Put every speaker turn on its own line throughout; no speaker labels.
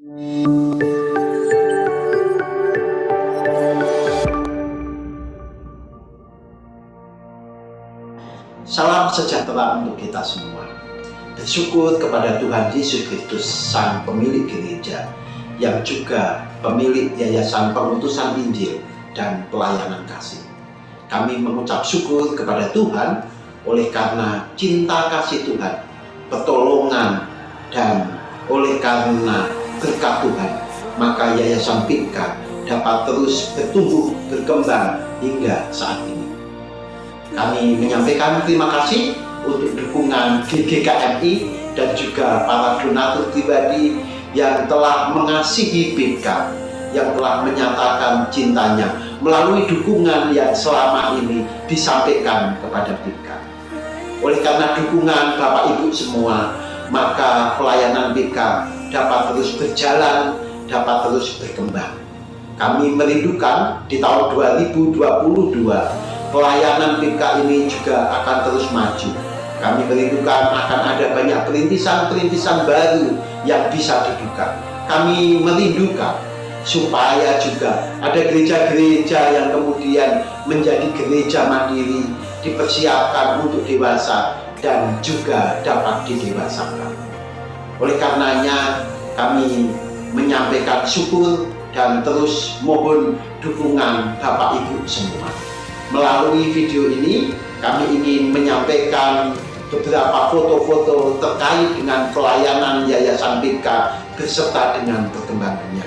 Salam sejahtera untuk kita semua. Bersyukur kepada Tuhan Yesus Kristus, Sang Pemilik Gereja, yang juga pemilik Yayasan Pengutusan Injil dan Pelayanan Kasih. Kami mengucap syukur kepada Tuhan oleh karena cinta kasih Tuhan, pertolongan, dan oleh karena berkat Tuhan, maka Yayasan Pika dapat terus bertumbuh, berkembang hingga saat ini. Kami menyampaikan terima kasih untuk dukungan GGKMI dan juga para donatur pribadi yang telah mengasihi Pika, yang telah menyatakan cintanya melalui dukungan yang selama ini disampaikan kepada Pika. Oleh karena dukungan Bapak Ibu semua, maka pelayanan Pika dapat terus berjalan, dapat terus berkembang. Kami merindukan di tahun 2022 pelayanan Pika ini juga akan terus maju. Kami merindukan akan ada banyak perintisan-perintisan baru yang bisa dibuka. Kami merindukan supaya juga ada gereja-gereja yang kemudian menjadi gereja mandiri, dipersiapkan untuk dewasa dan juga dapat didewasakan. Oleh karenanya kami menyampaikan syukur dan terus mohon dukungan Bapak Ibu semua. Melalui video ini kami ingin menyampaikan beberapa foto-foto terkait dengan pelayanan Yayasan Pika beserta dengan perkembangannya.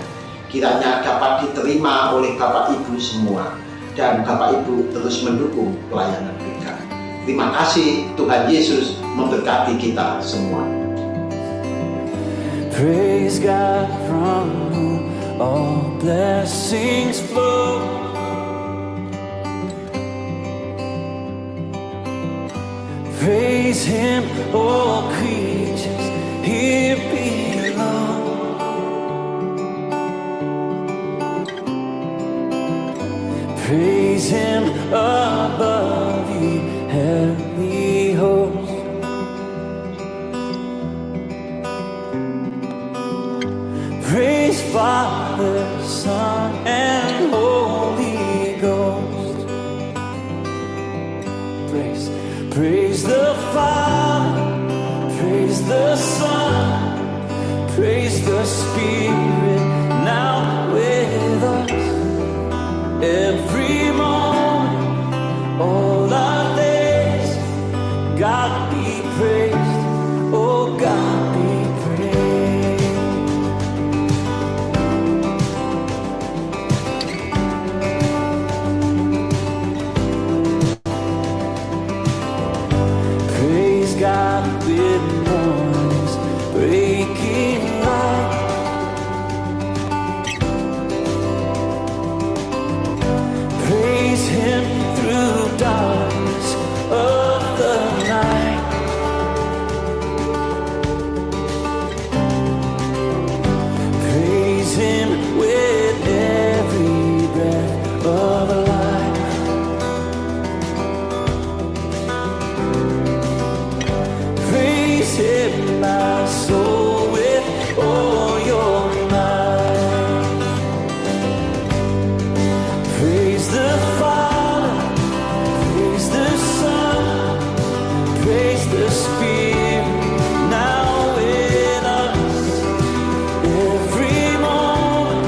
Kiranya dapat diterima oleh Bapak Ibu semua dan Bapak Ibu terus mendukung pelayanan Pika. Terima kasih, Tuhan Yesus memberkati kita semua.
Praise God from whom all blessings flow. Praise Him, all creatures here below. Praise Him above you, heavenly hosts. Praise Father, Son, and Holy Ghost. Praise the Father, praise the Son, praise the Spirit, now with us. Every moment, all our days, God be praised, oh God be praised. Praise God with mornings breaking light. Praise Him through darkness of the night. Praise Him with every breath of life. Praise Him, my soul, with all your might. Praise the Father, praise the Son, praise the Spirit, now with us. Every moment,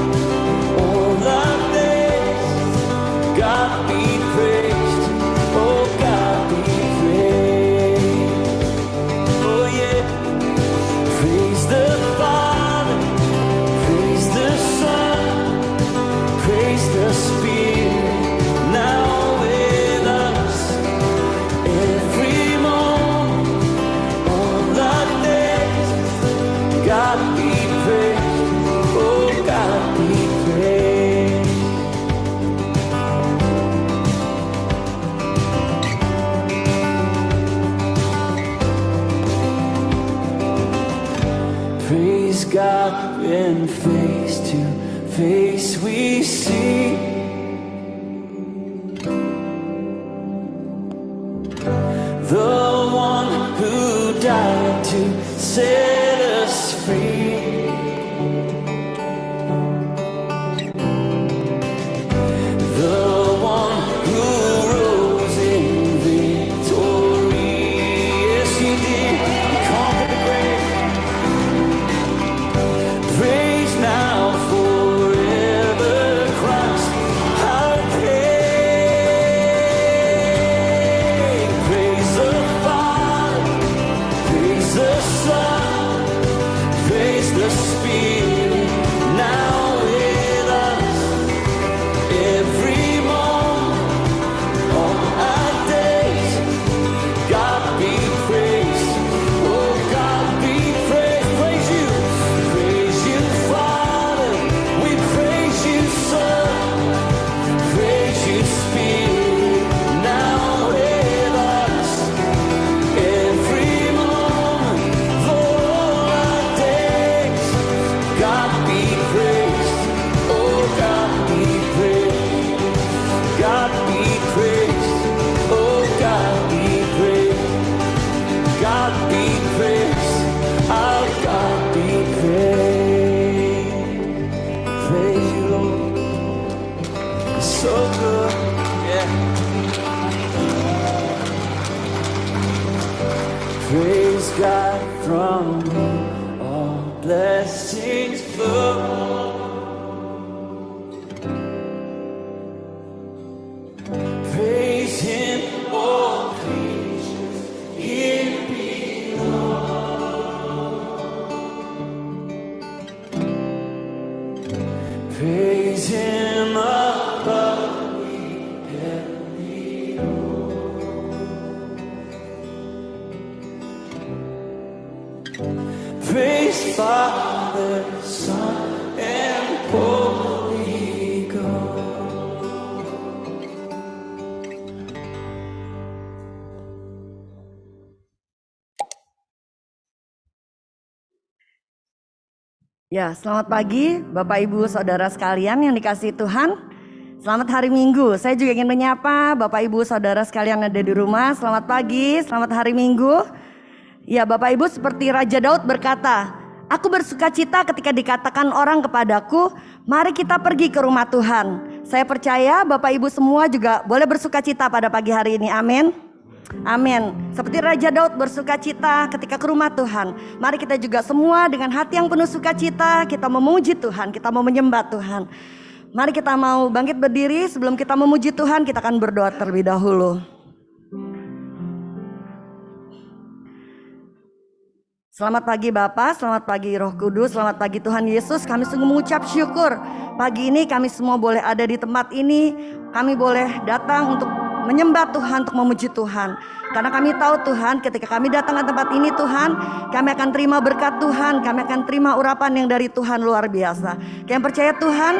all our days, God be praised, oh God be praised. Oh yeah. Praise the Father, praise the Son, praise the Spirit, now with us. Every moment, all our days, God be praised, oh God be praised. Praise God when face to face we see. The one who died to set us free. Praise God from whom all blessings flow. Praise Him, all creatures here below. Praise Him above the heavenly host. Praise Father, Son, and Holy Ghost.
Ya, selamat pagi Bapak Ibu Saudara sekalian yang dikasihi Tuhan. Selamat hari Minggu. Saya juga ingin menyapa Bapak Ibu Saudara sekalian yang ada di rumah. Selamat pagi, selamat hari Minggu. Ya, Bapak Ibu, seperti Raja Daud berkata, "Aku bersukacita ketika dikatakan orang kepadaku, mari kita pergi ke rumah Tuhan." Saya percaya Bapak Ibu semua juga boleh bersukacita pada pagi hari ini. Amin. Amin. Seperti Raja Daud bersukacita ketika ke rumah Tuhan, mari kita juga semua dengan hati yang penuh sukacita, kita memuji Tuhan, kita mau menyembah Tuhan. Mari kita mau bangkit berdiri. Sebelum kita memuji Tuhan, kita akan berdoa terlebih dahulu. Selamat pagi Bapa, selamat pagi Roh Kudus, selamat pagi Tuhan Yesus. Kami sungguh mengucap syukur pagi ini kami semua boleh ada di tempat ini. Kami boleh datang untuk menyembah Tuhan, untuk memuji Tuhan. Karena kami tahu Tuhan, ketika kami datang ke tempat ini Tuhan, kami akan terima berkat Tuhan, kami akan terima urapan yang dari Tuhan luar biasa. Kami percaya Tuhan,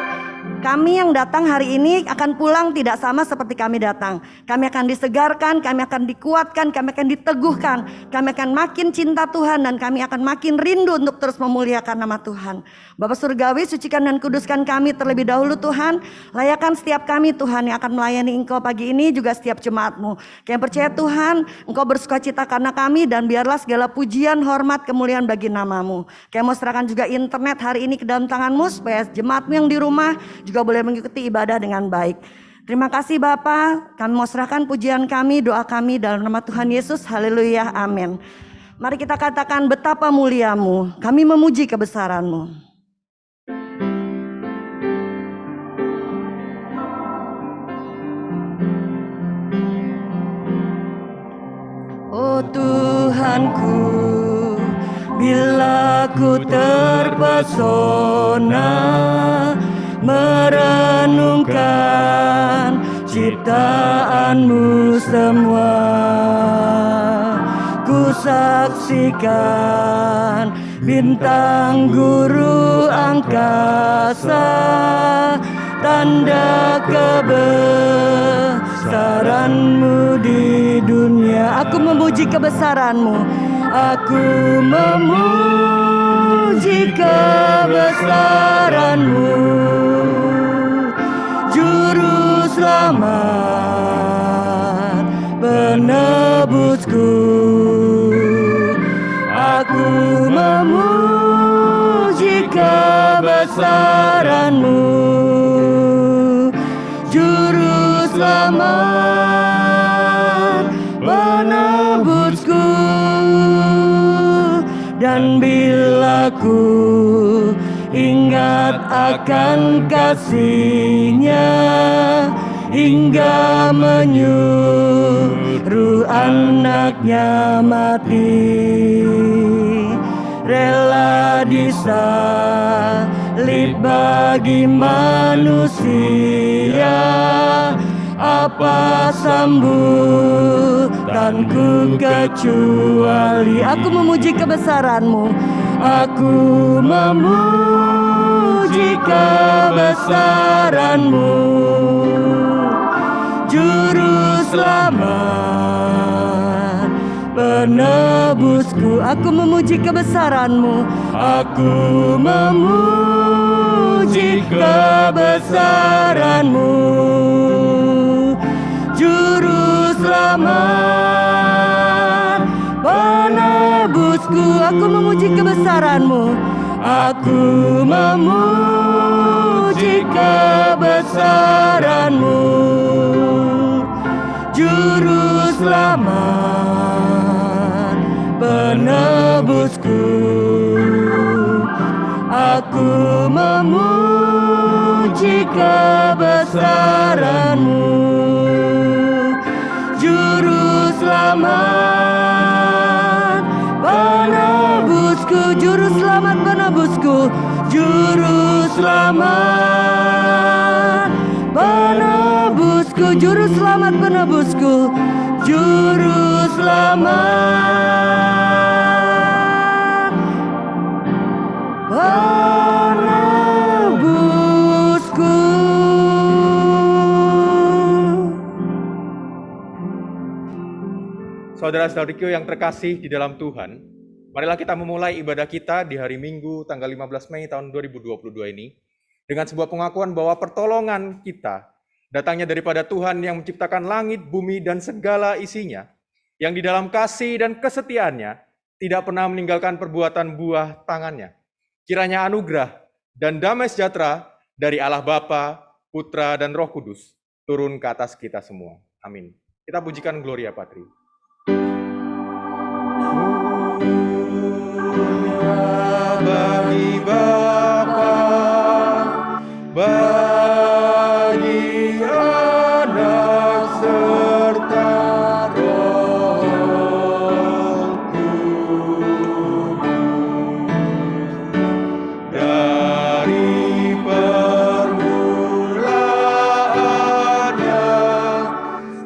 kami yang datang hari ini akan pulang tidak sama seperti kami datang. Kami akan disegarkan, kami akan dikuatkan, kami akan diteguhkan, kami akan makin cinta Tuhan, dan kami akan makin rindu untuk terus memuliakan nama Tuhan. Bapa Surgawi, sucikan dan kuduskan kami terlebih dahulu Tuhan. Layakan setiap kami Tuhan yang akan melayani Engkau pagi ini, juga setiap jemaat-Mu. Kami percaya Tuhan, Engkau bersukacita karena kami, dan biarlah segala pujian, hormat, kemuliaan bagi nama-Mu. Kami mau serahkan juga internet hari ini ke dalam tangan-Mu, supaya jemaat-Mu yang di rumah juga boleh mengikuti ibadah dengan baik. Terima kasih Bapa, kami mau serahkan pujian kami, doa kami dalam nama Tuhan Yesus. Haleluya, amin. Mari kita katakan, betapa mulia-Mu, kami memuji kebesaran-Mu. Oh Tuhanku, bila ku terpesona merenungkan ciptaan-Mu semua, ku saksikan bintang guru angkasa, tanda kebesaran-Mu di dunia. Aku memuji kebesaran-Mu, aku memuji kebesaran-Mu, Juru Selamat penebusku. Aku memuji kebesaran-Mu, Juru Selamat penebusku. Dan bila ku ingat akan kasih-Nya, hingga menyuruh anak-Nya mati, rela disalib bagi manusia, apa sambutanku kecuali aku memuji kebesaran-Mu, aku memuji kebesaran-Mu, Juru Selamat penebusku. Aku memuji kebesaran-Mu, aku memuji kebesaran-Mu, Juru Selamat penebusku. Aku memuji kebesaran-Mu, aku memuji kebesaran-Mu, Juru Selamat kebesaran-Mu. Juru selamat penebusku, juru selamat penebusku, juru selamat penebusku, juru selamat penebusku, juru selamat penebusku.
Saudara-saudariku yang terkasih di dalam Tuhan, marilah kita memulai ibadah kita di hari Minggu tanggal 15 Mei tahun 2022 ini dengan sebuah pengakuan bahwa pertolongan kita datangnya daripada Tuhan yang menciptakan langit, bumi, dan segala isinya, yang di dalam kasih dan kesetiaannya tidak pernah meninggalkan perbuatan buah tangannya. Kiranya anugerah dan damai sejahtera dari Allah Bapa, Putra, dan Roh Kudus turun ke atas kita semua. Amin. Kita pujikan Gloria Patri. Bagi Bapa, bagi Anak serta Roh Kudus, dari permulaannya,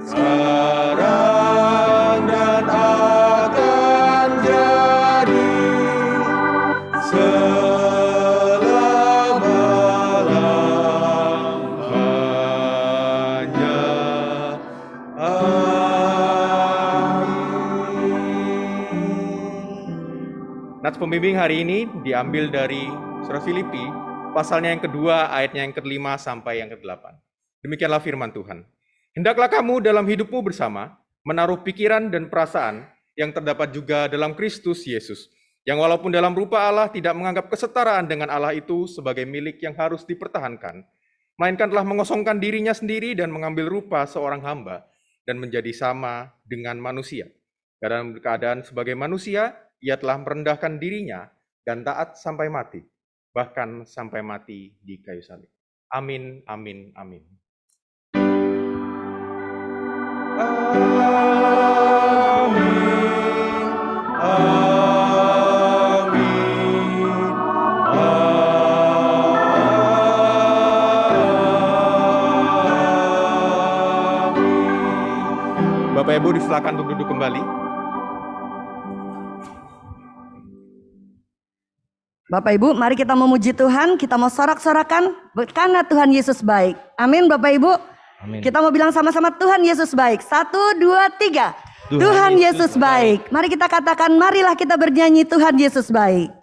sekarang dan akan jadi selama-lamanya. Amin. Nats pembimbing hari ini diambil dari Surah Filipi, pasalnya yang kedua, ayatnya yang ke-5 sampai yang ke-8. Demikianlah firman Tuhan. Hendaklah kamu dalam hidupmu bersama menaruh pikiran dan perasaan yang terdapat juga dalam Kristus Yesus, yang walaupun dalam rupa Allah tidak menganggap kesetaraan dengan Allah itu sebagai milik yang harus dipertahankan, melainkan telah mengosongkan dirinya sendiri dan mengambil rupa seorang hamba dan menjadi sama dengan manusia. Dalam keadaan sebagai manusia, ia telah merendahkan dirinya dan taat sampai mati, bahkan sampai mati di kayu salib. Amin, amin, amin. Bapak Ibu disilakan untuk duduk kembali.
Bapak Ibu, mari kita memuji Tuhan, kita mau sorak-sorakan karena Tuhan Yesus baik. Amin Bapak Ibu.
Amin.
Kita mau bilang sama-sama Tuhan Yesus baik. 1, 2, 3. Tuhan Yesus baik. Mari kita katakan, marilah kita bernyanyi Tuhan Yesus baik.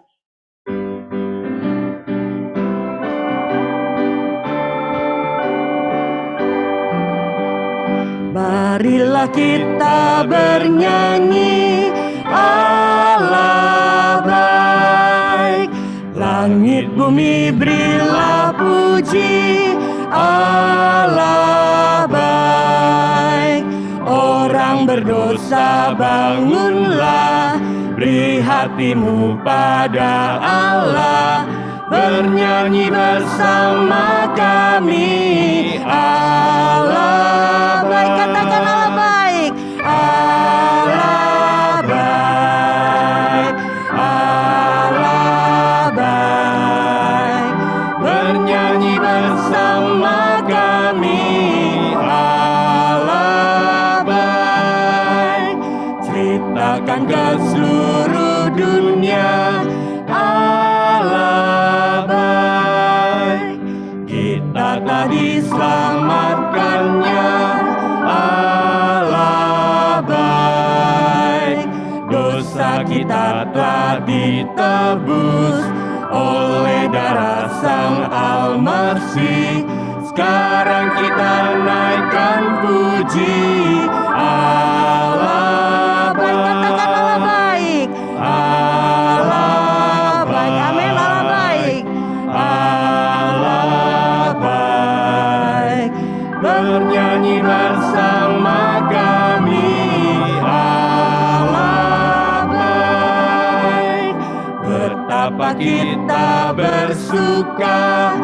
Marilah kita bernyanyi Allah baik. Langit bumi berilah puji Allah baik. Orang berdosa bangunlah, beri hatimu pada Allah. Bernyanyi bersama kami Allah baik. Katakan Allah baik. Allah baik. Allah baik. Bernyanyi bersama kami Allah baik. Ceritakan ke seluruh dunia Allah baik. Kita telah diselamatkannya Allah baik. Dosa kita telah ditebus oleh darah Sang Almasih. Sekarang kita naikkan puji Allah baik. Katakan Allah baik. Allah baik. Amin. Allah baik. Allah baik. Bernyanyi bersama kami Allah baik. Betapa kita bersuka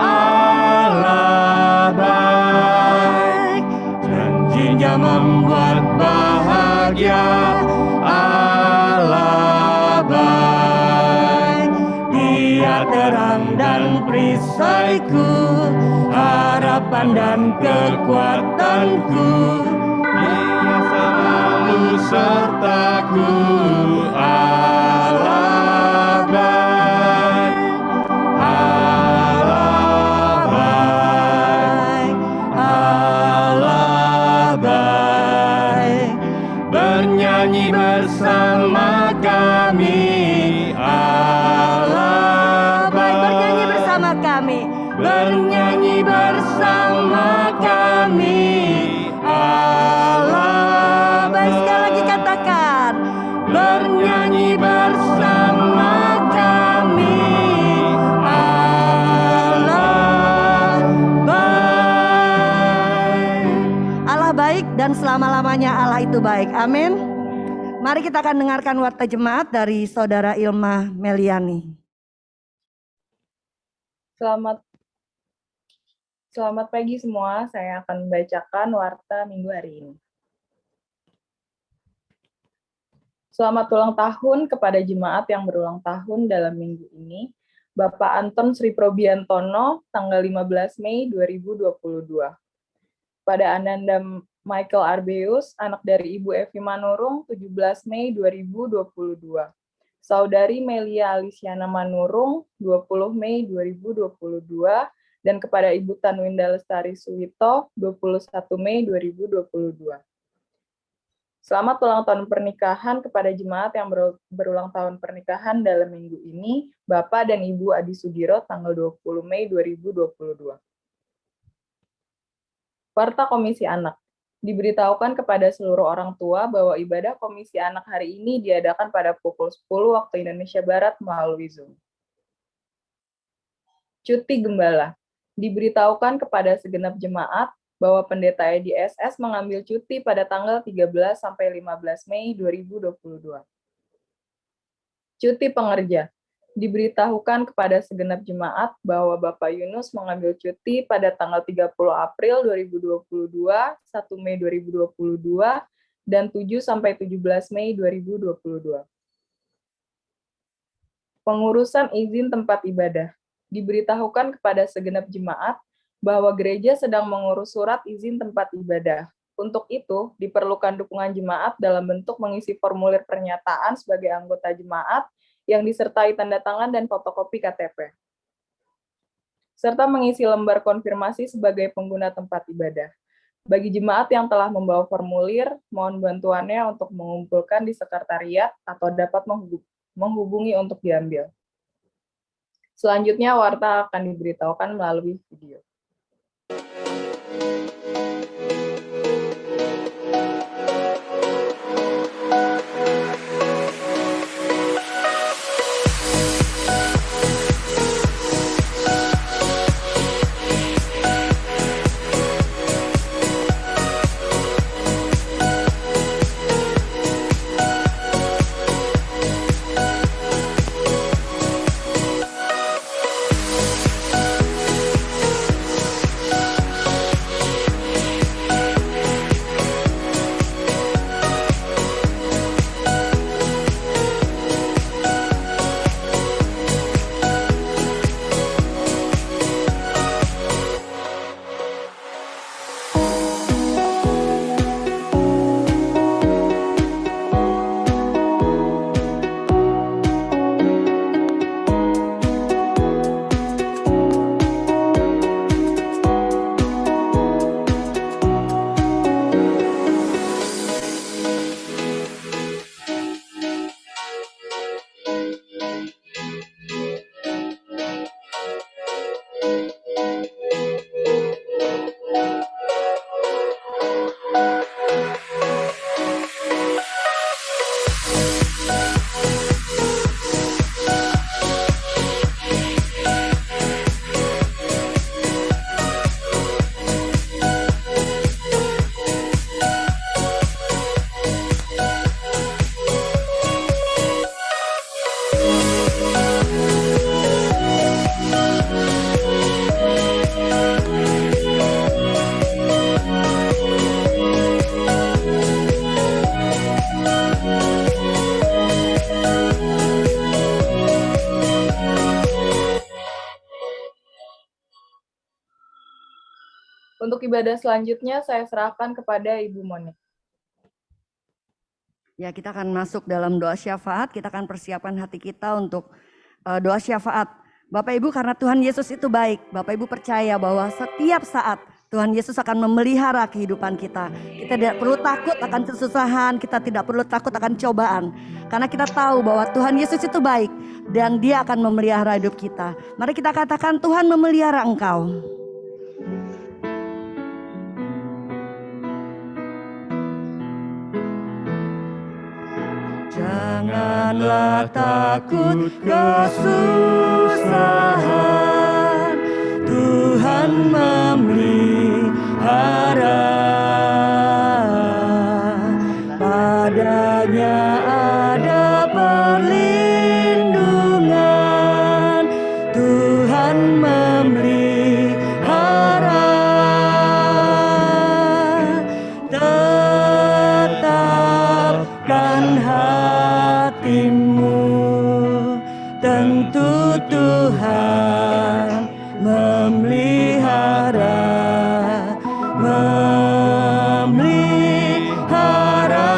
Allah
Allah baik, janjinya membuat bahagia. Allah baik, Dia terang dan perisaiku, harapan dan kekuatanku. Dia selalu sertaku. Allah baik, Allah baik, Allah baik. Bernyanyi bersama kami, Allah
Baik, bernyanyi
baik.
bersama kami.
Bernyanyi bersama kami, Allah
Baik, sekali lagi katakan.
bernyanyi bersama kami, Allah baik.
Allah baik dan selama-lamanya Allah itu baik. Amin. Mari kita akan dengarkan warta jemaat dari Saudara Ilma Meliani.
Selamat pagi semua. Saya akan membacakan warta minggu hari ini. Selamat ulang tahun kepada jemaat yang berulang tahun dalam minggu ini. Bapak Anton Sri Probiantono, tanggal 15 Mei 2022. Pada Ananda Michael Arbeus, anak dari Ibu Evi Manurung, 17 Mei 2022. Saudari Melia Alisiana Manurung, 20 Mei 2022. Dan kepada Ibu Tanwinda Lestari Suwito, 21 Mei 2022. Selamat ulang tahun pernikahan kepada jemaat yang berulang tahun pernikahan dalam minggu ini, Bapak dan Ibu Adi Sudiro, tanggal 20 Mei 2022. Warta Komisi Anak. Diberitahukan kepada seluruh orang tua bahwa ibadah Komisi Anak hari ini diadakan pada pukul 10 waktu Indonesia Barat melalui Zoom. Cuti Gembala. Diberitahukan kepada segenap jemaat bahwa Pendeta Edi SS mengambil cuti pada tanggal 13 sampai 15 Mei 2022. Cuti Pengerja. Diberitahukan kepada segenap jemaat bahwa Bapak Yunus mengambil cuti pada tanggal 30 April 2022, 1 Mei 2022, dan 7 sampai 17 Mei 2022. Pengurusan izin tempat ibadah. Diberitahukan kepada segenap jemaat bahwa gereja sedang mengurus surat izin tempat ibadah. Untuk itu, diperlukan dukungan jemaat dalam bentuk mengisi formulir pernyataan sebagai anggota jemaat yang disertai tanda tangan dan fotokopi KTP, serta mengisi lembar konfirmasi sebagai pengguna tempat ibadah. Bagi jemaat yang telah membawa formulir, mohon bantuannya untuk mengumpulkan di sekretariat atau dapat menghubungi untuk diambil. Selanjutnya, warta akan diberitahukan melalui video. Untuk ibadah selanjutnya saya serahkan kepada Ibu Monik.
Ya, kita akan masuk dalam doa syafaat, kita akan persiapkan hati kita untuk doa syafaat. Bapak Ibu, karena Tuhan Yesus itu baik, Bapak Ibu percaya bahwa setiap saat Tuhan Yesus akan memelihara kehidupan kita. Kita tidak perlu takut akan kesusahan, kita tidak perlu takut akan cobaan. Karena kita tahu bahwa Tuhan Yesus itu baik dan Dia akan memelihara hidup kita. Mari kita katakan, Tuhan memelihara engkau. Janganlah takut kesusahan, Tuhan memelihara. Padanya ada perlindungan, Tuhan memelihara. Tetapkan hatimu, tentu Tuhan memelihara, memelihara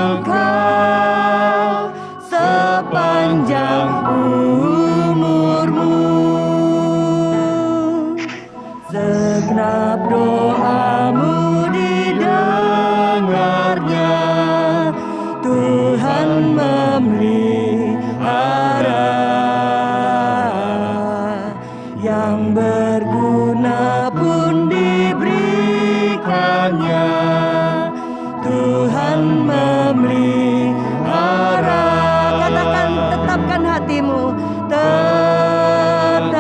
engkau sepanjang umurmu. Segenap doamu didengarnya, Tuhan memelihara. Yang berguna pun diberikannya, Tuhan memelihara. Katakan, tetapkan hatimu, tetapkan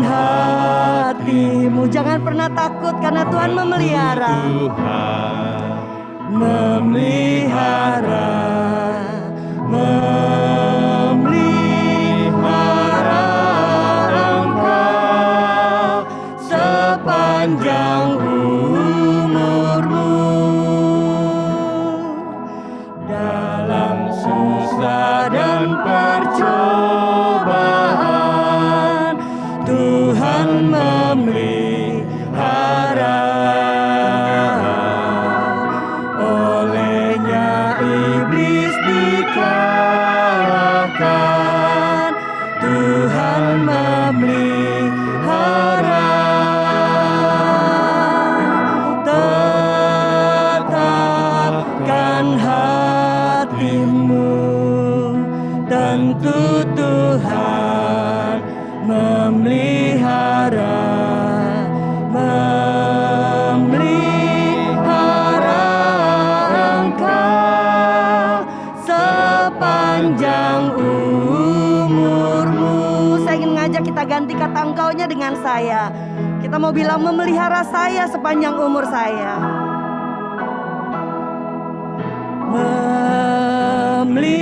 hatimu. Jangan pernah takut karena Tuhan memelihara. Memelihara, memelihara engkau sepanjang umurmu. Dalam susah dan percobaan, Tuhan memelihara. Olehnya iblis dikalahkan, Tuhan memelihara. Tetapkan hatimu, tentu Tuhan memelihara, memelihara engkau sepanjang umurmu. Saya ingin mengajak kita ganti kata engkaunya dengan saya. Kita mau bilang memelihara saya sepanjang umur saya. Memelihara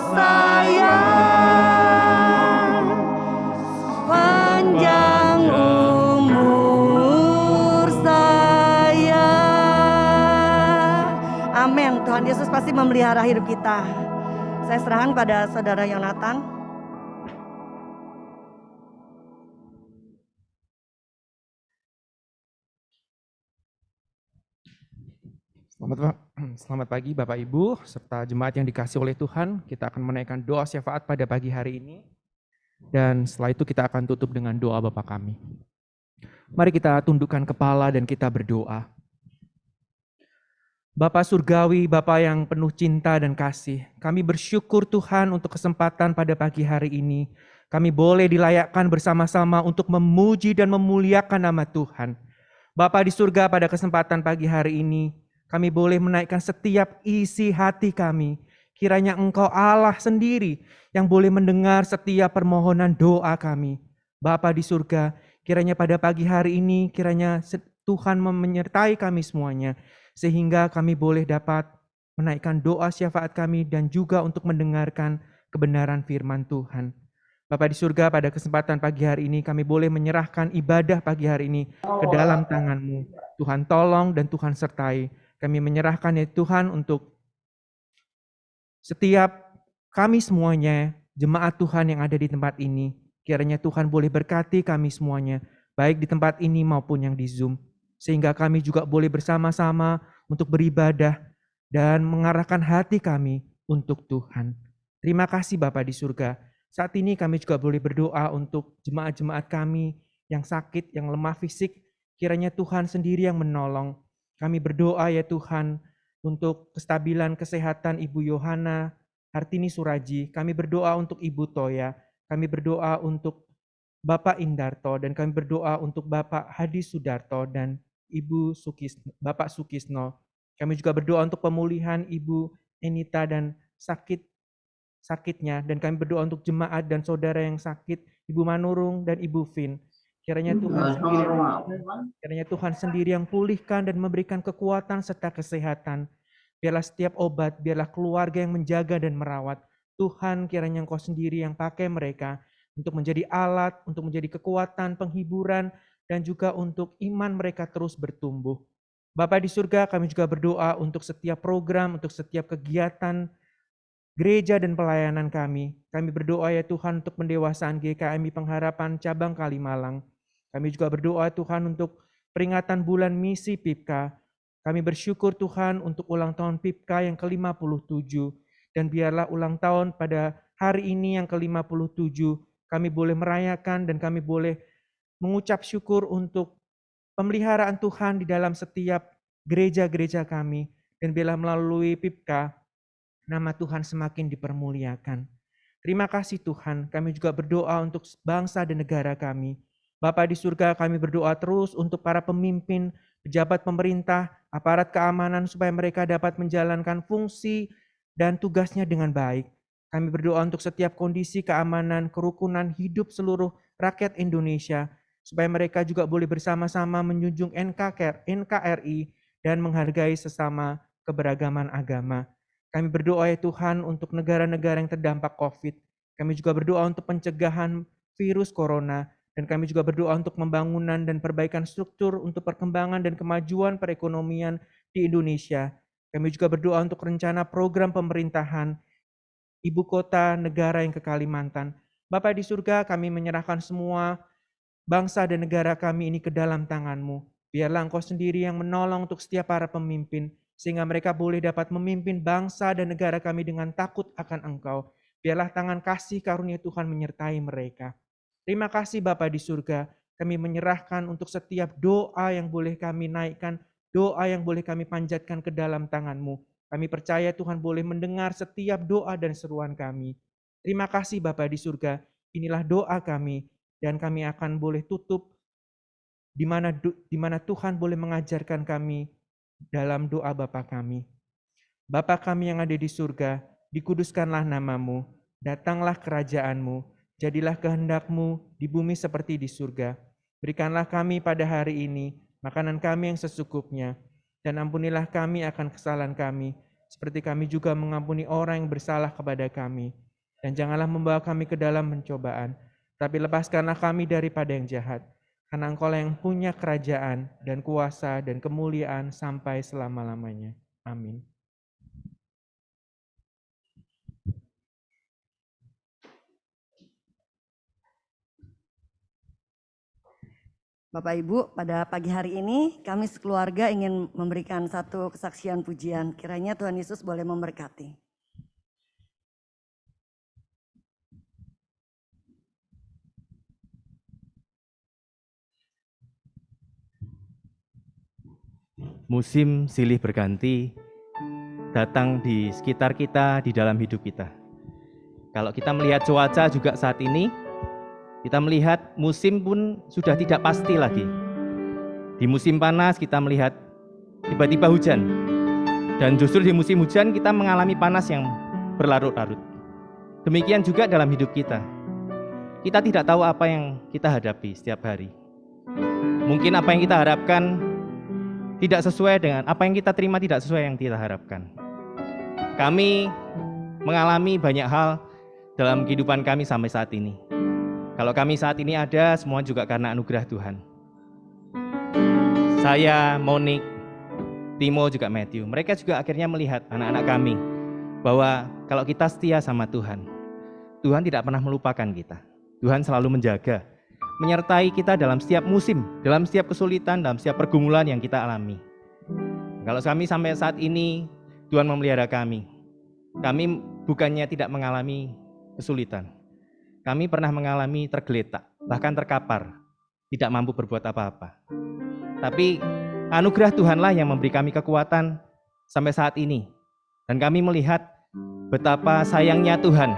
saya panjang umur saya. Amin. Tuhan Yesus pasti memelihara hidup kita. Saya serahkan pada Saudara Yonatan.
Selamat pagi Bapak Ibu serta jemaat yang dikasihi oleh Tuhan. Kita akan menaikkan doa syafaat pada pagi hari ini. Dan setelah itu kita akan tutup dengan doa Bapa kami. Mari kita tundukkan kepala dan kita berdoa. Bapa Surgawi, Bapa yang penuh cinta dan kasih, kami bersyukur Tuhan untuk kesempatan pada pagi hari ini. Kami boleh dilayakkan bersama-sama untuk memuji dan memuliakan nama Tuhan. Bapa di surga, pada kesempatan pagi hari ini, kami boleh menaikkan setiap isi hati kami. Kiranya Engkau Allah sendiri yang boleh mendengar setiap permohonan doa kami. Bapa di surga, kiranya pada pagi hari ini, kiranya Tuhan menyertai kami semuanya. Sehingga kami boleh dapat menaikkan doa syafaat kami dan juga untuk mendengarkan kebenaran firman Tuhan. Bapa di surga, pada kesempatan pagi hari ini kami boleh menyerahkan ibadah pagi hari ini ke dalam tangan-Mu. Tuhan tolong dan Tuhan sertai. Kami menyerahkan ya Tuhan untuk setiap kami semuanya, jemaat Tuhan yang ada di tempat ini.
Kiranya Tuhan boleh berkati kami semuanya, baik di tempat ini maupun yang di Zoom, sehingga kami juga boleh bersama-sama untuk beribadah dan mengarahkan hati kami untuk Tuhan. Terima kasih Bapa di surga. Saat ini kami juga boleh berdoa untuk jemaat-jemaat kami yang sakit, yang lemah fisik. Kiranya Tuhan sendiri yang menolong. Kami berdoa ya Tuhan untuk kestabilan kesehatan Ibu Yohana Hartini Suraji. Kami berdoa untuk Ibu Toya. Kami berdoa untuk Bapak Indarto, dan kami berdoa untuk Bapak Hadi Sudarto dan Bapak Sukisno. Kami juga berdoa untuk pemulihan Ibu Enita dan sakitnya, dan kami berdoa untuk jemaat dan saudara yang sakit, Ibu Manurung dan Ibu Vin. Kiranya Tuhan sendiri yang pulihkan dan memberikan kekuatan serta kesehatan. Biarlah setiap obat, biarlah keluarga yang menjaga dan merawat. Tuhan, kiranya Engkau sendiri yang pakai mereka untuk menjadi alat, untuk menjadi kekuatan, penghiburan, dan juga untuk iman mereka terus bertumbuh. Bapa di surga, kami juga berdoa untuk setiap program, untuk setiap kegiatan gereja dan pelayanan kami. Kami berdoa ya Tuhan untuk pendewasaan GKMI Pengharapan Cabang Kalimalang. Kami juga berdoa Tuhan untuk peringatan bulan misi PIPKA. Kami bersyukur Tuhan untuk ulang tahun PIPKA yang ke-57. Dan biarlah ulang tahun pada hari ini yang ke-57, kami boleh merayakan dan kami boleh mengucap syukur untuk pemeliharaan Tuhan di dalam setiap gereja-gereja kami. Dan biarlah melalui PIPKA, nama Tuhan semakin dipermuliakan. Terima kasih Tuhan, kami juga berdoa untuk bangsa dan negara kami. Bapa di surga, kami berdoa terus untuk para pemimpin, pejabat pemerintah, aparat keamanan, supaya mereka dapat menjalankan fungsi dan tugasnya dengan baik. Kami berdoa untuk setiap kondisi keamanan, kerukunan hidup seluruh rakyat Indonesia, supaya mereka juga boleh bersama-sama menjunjung NKRI dan menghargai sesama keberagaman agama. Kami berdoa ya Tuhan untuk negara-negara yang terdampak COVID. Kami juga berdoa untuk pencegahan virus corona, dan kami juga berdoa untuk pembangunan dan perbaikan struktur untuk perkembangan dan kemajuan perekonomian di Indonesia. Kami juga berdoa untuk rencana program pemerintahan ibu kota negara yang ke Kalimantan. Bapa di surga, kami menyerahkan semua bangsa dan negara kami ini ke dalam tangan-Mu. Biarlah Engkau sendiri yang menolong untuk setiap para pemimpin, sehingga mereka boleh dapat memimpin bangsa dan negara kami dengan takut akan Engkau. Biarlah tangan kasih karunia Tuhan menyertai mereka. Terima kasih Bapa di surga, kami menyerahkan untuk setiap doa yang boleh kami naikkan, doa yang boleh kami panjatkan ke dalam tangan-Mu. Kami percaya Tuhan boleh mendengar setiap doa dan seruan kami. Terima kasih Bapa di surga, inilah doa kami, dan kami akan boleh tutup di mana Tuhan boleh mengajarkan kami dalam doa Bapa kami. Bapa kami yang ada di surga, dikuduskanlah nama-Mu, datanglah kerajaan-Mu, jadilah kehendak-Mu di bumi seperti di surga. Berikanlah kami pada hari ini makanan kami yang sesukupnya, dan ampunilah kami akan kesalahan kami, seperti kami juga mengampuni orang yang bersalah kepada kami. Dan janganlah membawa kami ke dalam pencobaan, tapi lepaskanlah kami daripada yang jahat. Karena Engkau yang punya kerajaan dan kuasa dan kemuliaan sampai selama-lamanya. Amin.
Bapak Ibu, pada pagi hari ini kami sekeluarga ingin memberikan satu kesaksian pujian. Kiranya Tuhan Yesus boleh memberkati.
Musim silih berganti datang di sekitar kita, di dalam hidup kita. Kalau kita melihat cuaca juga saat ini, kita melihat musim pun sudah tidak pasti lagi. Di musim panas kita melihat tiba-tiba hujan. Dan justru di musim hujan kita mengalami panas yang berlarut-larut. Demikian juga dalam hidup kita. Kita tidak tahu apa yang kita hadapi setiap hari. Mungkin apa yang kita harapkan tidak sesuai dengan apa yang kita terima, tidak sesuai yang kita harapkan. Kami mengalami banyak hal dalam kehidupan kami sampai saat ini. Kalau kami saat ini ada, semua juga karena anugerah Tuhan. Saya, Monik, Timo, juga Matthew, mereka juga akhirnya melihat anak-anak kami bahwa kalau kita setia sama Tuhan, Tuhan tidak pernah melupakan kita. Tuhan selalu menjaga, menyertai kita dalam setiap musim, dalam setiap kesulitan, dalam setiap pergumulan yang kita alami. Kalau kami sampai saat ini, Tuhan memelihara kami. Kami bukannya tidak mengalami kesulitan. Kami pernah mengalami tergeletak, bahkan terkapar, tidak mampu berbuat apa-apa. Tapi anugerah Tuhanlah yang memberi kami kekuatan sampai saat ini. Dan kami melihat betapa sayangnya Tuhan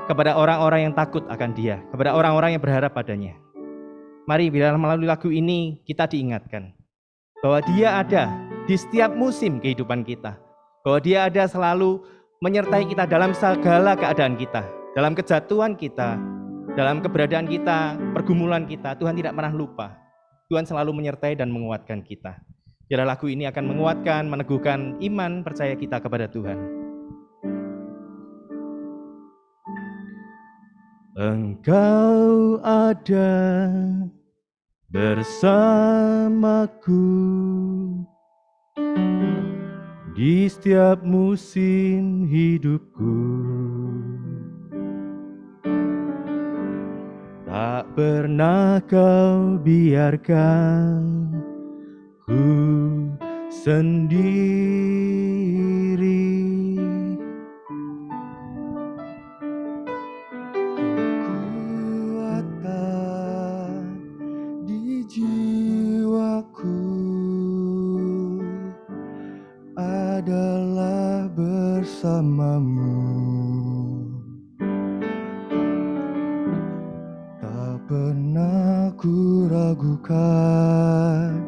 kepada orang-orang yang takut akan Dia, kepada orang-orang yang berharap padanya. Mari bila melalui lagu ini kita diingatkan bahwa Dia ada di setiap musim kehidupan kita, bahwa Dia ada selalu menyertai kita dalam segala keadaan kita, dalam kejatuhan kita, dalam keberadaan kita, pergumulan kita. Tuhan tidak pernah lupa. Tuhan selalu menyertai dan menguatkan kita. Biarlah lagu ini akan menguatkan, meneguhkan iman percaya kita kepada Tuhan. Engkau ada bersamaku di setiap musim hidupku. Tak pernah kau biarkan ku sendiri. Kekuatan di jiwaku adalah bersamamu. Tak pernah ku ragukan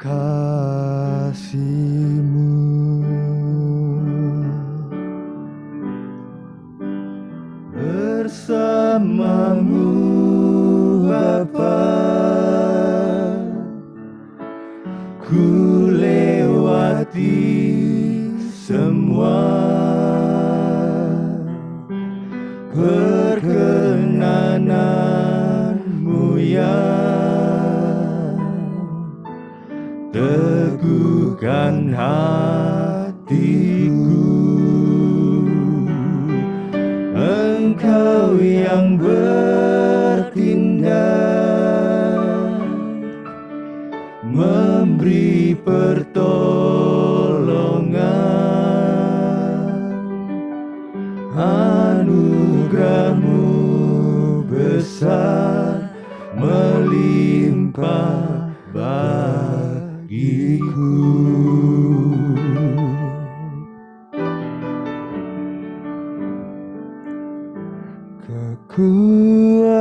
kasih-Mu. Bersamamu Bapa, ku lewati semua perkenanan-Mu yang teguhkan hatiku. Engkau yang bertindak, memberi pertolongan. Anugerah-Mu besar melimpah bagiku.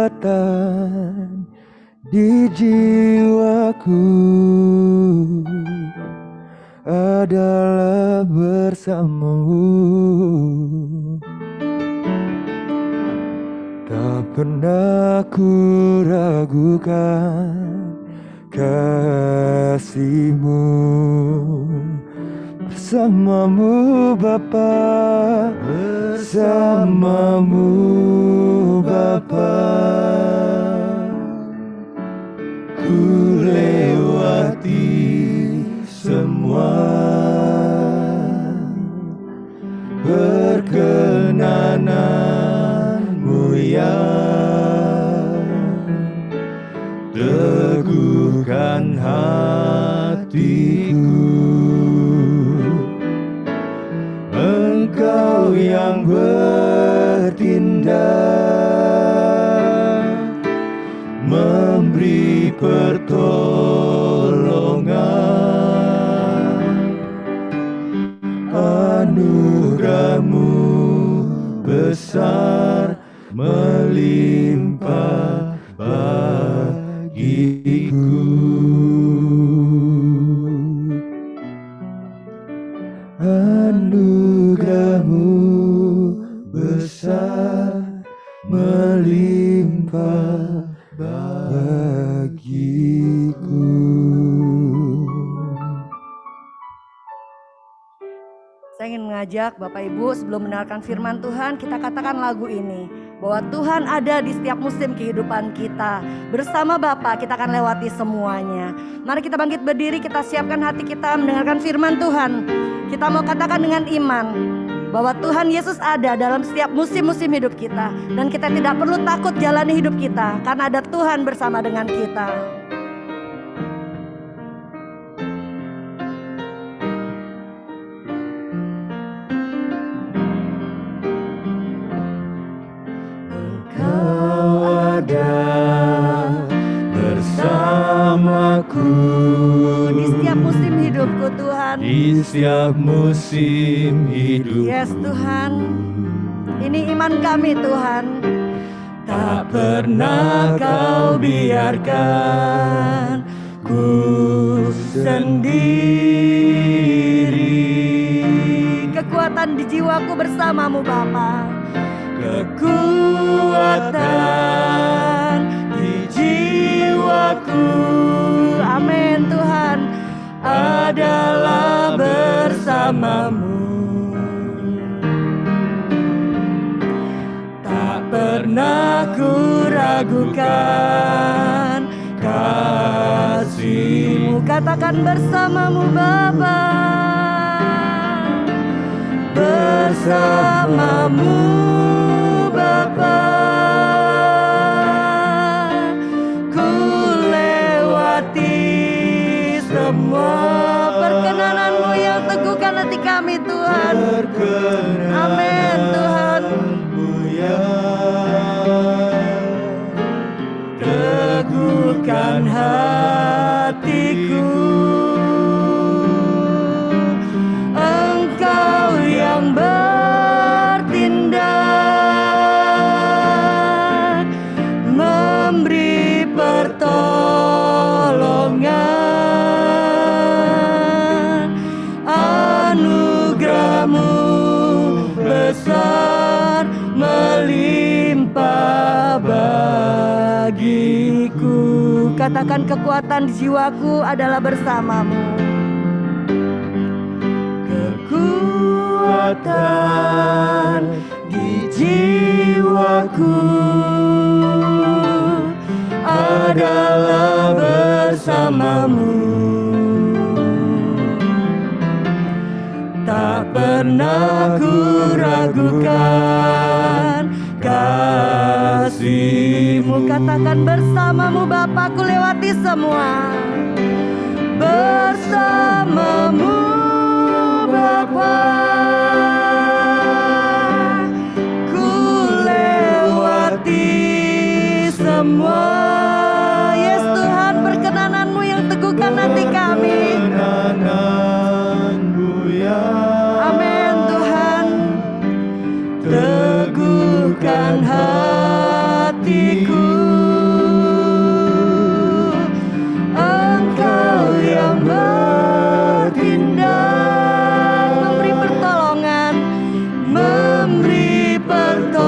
Kekuatan di jiwaku adalah bersama-Mu. Tak pernah ku ragukan kasih-Mu. Bersama-Mu Bapa, bersama-Mu Bapa, ku lewati semua perkenanan-Mu yang teguhkan hatiku. Engkau yang bertindak, memberi pertolongan. Anugerah-Mu besar melimpah bagiku. Anugerah-Mu besar melimpah bagiku.
Saya ingin mengajak Bapak Ibu sebelum mendengarkan firman Tuhan, kita katakan lagu ini. Bahwa Tuhan ada di setiap musim kehidupan kita. Bersama Bapa kita akan lewati semuanya. Mari kita bangkit berdiri, kita siapkan hati kita mendengarkan firman Tuhan. Kita mau katakan dengan iman. bahwa Tuhan Yesus ada dalam setiap musim-musim hidup kita. Dan kita tidak perlu takut jalani hidup kita karena ada Tuhan bersama dengan kita.
Engkau ada bersamaku
Di setiap musim hidupku Tuhan.
di setiap musim hidup.
Yes Tuhan, ini iman kami Tuhan.
Tak pernah kau biarkan ku sendiri.
Kekuatan di jiwaku bersamamu Bapa.
Kekuatan di jiwaku,
Amin Tuhan,
adalah bersamamu. Tak pernah ku ragukan kasih-Mu.
katakan bersamamu Bapa.
Bersamamu Bapa, ku lewati semua
Perkenanan-Mu yang teguhkan hati kami Tuhan. Amin Tuhan.
Teguhkan hatiku, Engkau yang bertindak, memberi pertolongan. Anugerah-Mu besar melimpah bagiku.
Katakan kekuatan di jiwaku adalah bersamamu.
Kekuatan di jiwaku adalah bersamamu. Tak pernah ku ragukan kasih-Mu.
Katakan bersamamu Bapa, ku lewati semua.
Bersamamu Bapa, ku lewati semua.
Yes Tuhan, perkenanan-Mu yang teguhkan hati kami. Amin Tuhan.
Teguhkan hatiku, Engkau yang bertindak,
Memberi pertolongan.
memberi pertolongan.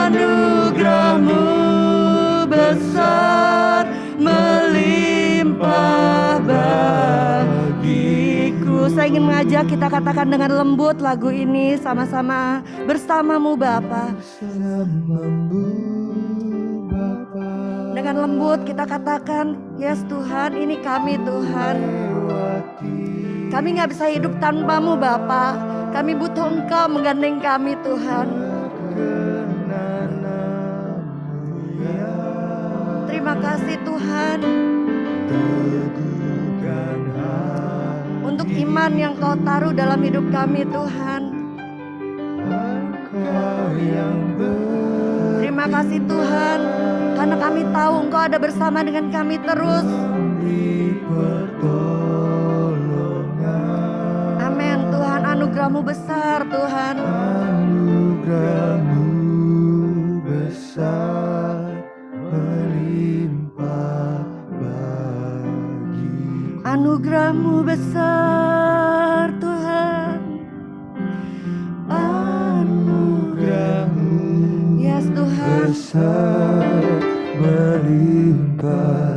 Anugerah-Mu besar melimpah bagiku.
Saya ingin mengajak kita katakan dengan lembut lagu ini sama-sama. Bersamamu Bapa. Dengan lembut kita katakan, yes Tuhan, ini kami Tuhan. Kami gak bisa hidup tanpamu Bapa. Kami butuh Engkau menggandeng kami Tuhan. Terima kasih Tuhan untuk iman yang Kau taruh dalam hidup kami Tuhan. Terima kasih Tuhan, karena kami tahu Engkau ada bersama dengan kami terus. Amin Tuhan, anugerah-Mu besar Tuhan.
Anugerah-Mu besar melimpah bagi.
Anugerah-Mu besar Tuhan.
Anugerah-Mu
Yes Tuhan.
besar melimpah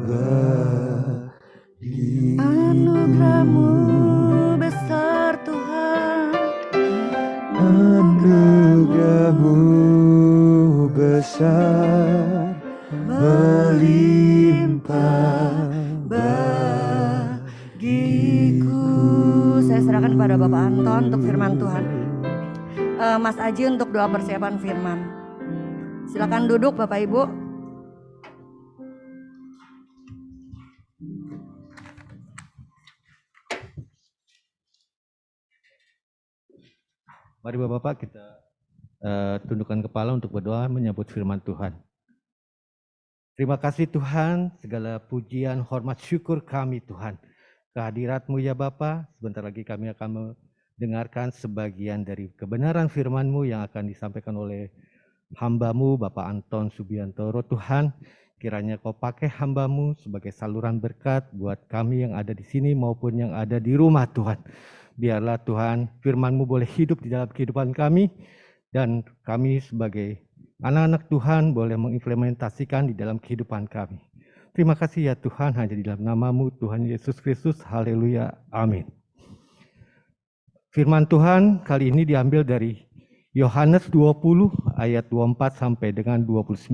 bagi.
Anugerah-Mu besar Tuhan.
Anugerah-Mu besar melimpah bagi.
persilakan pada Bapak Anton untuk firman Tuhan. Mas Aji untuk doa persiapan firman. Silakan duduk Bapak Ibu.
Mari Bapak-Bapak kita tundukkan kepala untuk berdoa menyambut firman Tuhan. Terima kasih Tuhan, segala pujian, hormat, syukur kami Tuhan. Kehadirat-Mu ya Bapa, sebentar lagi kami akan mendengarkan sebagian dari kebenaran firman-Mu yang akan disampaikan oleh hamba-Mu Bapak Anton Subiantoro. Tuhan, kiranya Kau pakai hamba-Mu sebagai saluran berkat buat kami yang ada di sini maupun yang ada di rumah Tuhan. Biarlah Tuhan firman-Mu boleh hidup di dalam kehidupan kami dan kami sebagai anak-anak Tuhan boleh mengimplementasikan di dalam kehidupan kami. Terima kasih ya Tuhan, hanya di dalam nama-Mu Tuhan Yesus Kristus. Haleluya. Amin. Firman Tuhan kali ini diambil dari Yohanes 20 ayat 24 sampai dengan 29.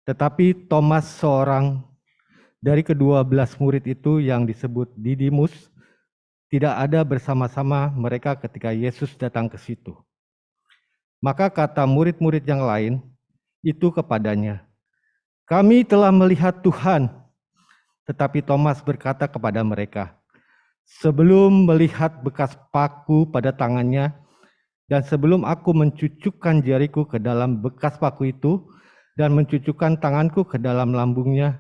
Tetapi Thomas, seorang dari ke-12 murid itu yang disebut Didimus, tidak ada bersama-sama mereka ketika Yesus datang ke situ. Maka kata murid-murid yang lain itu kepadanya, "Kami telah melihat Tuhan." Tetapi Thomas berkata kepada mereka, "Sebelum melihat bekas paku pada tangannya, dan sebelum aku mencucukkan jariku ke dalam bekas paku itu, dan mencucukkan tanganku ke dalam lambungnya,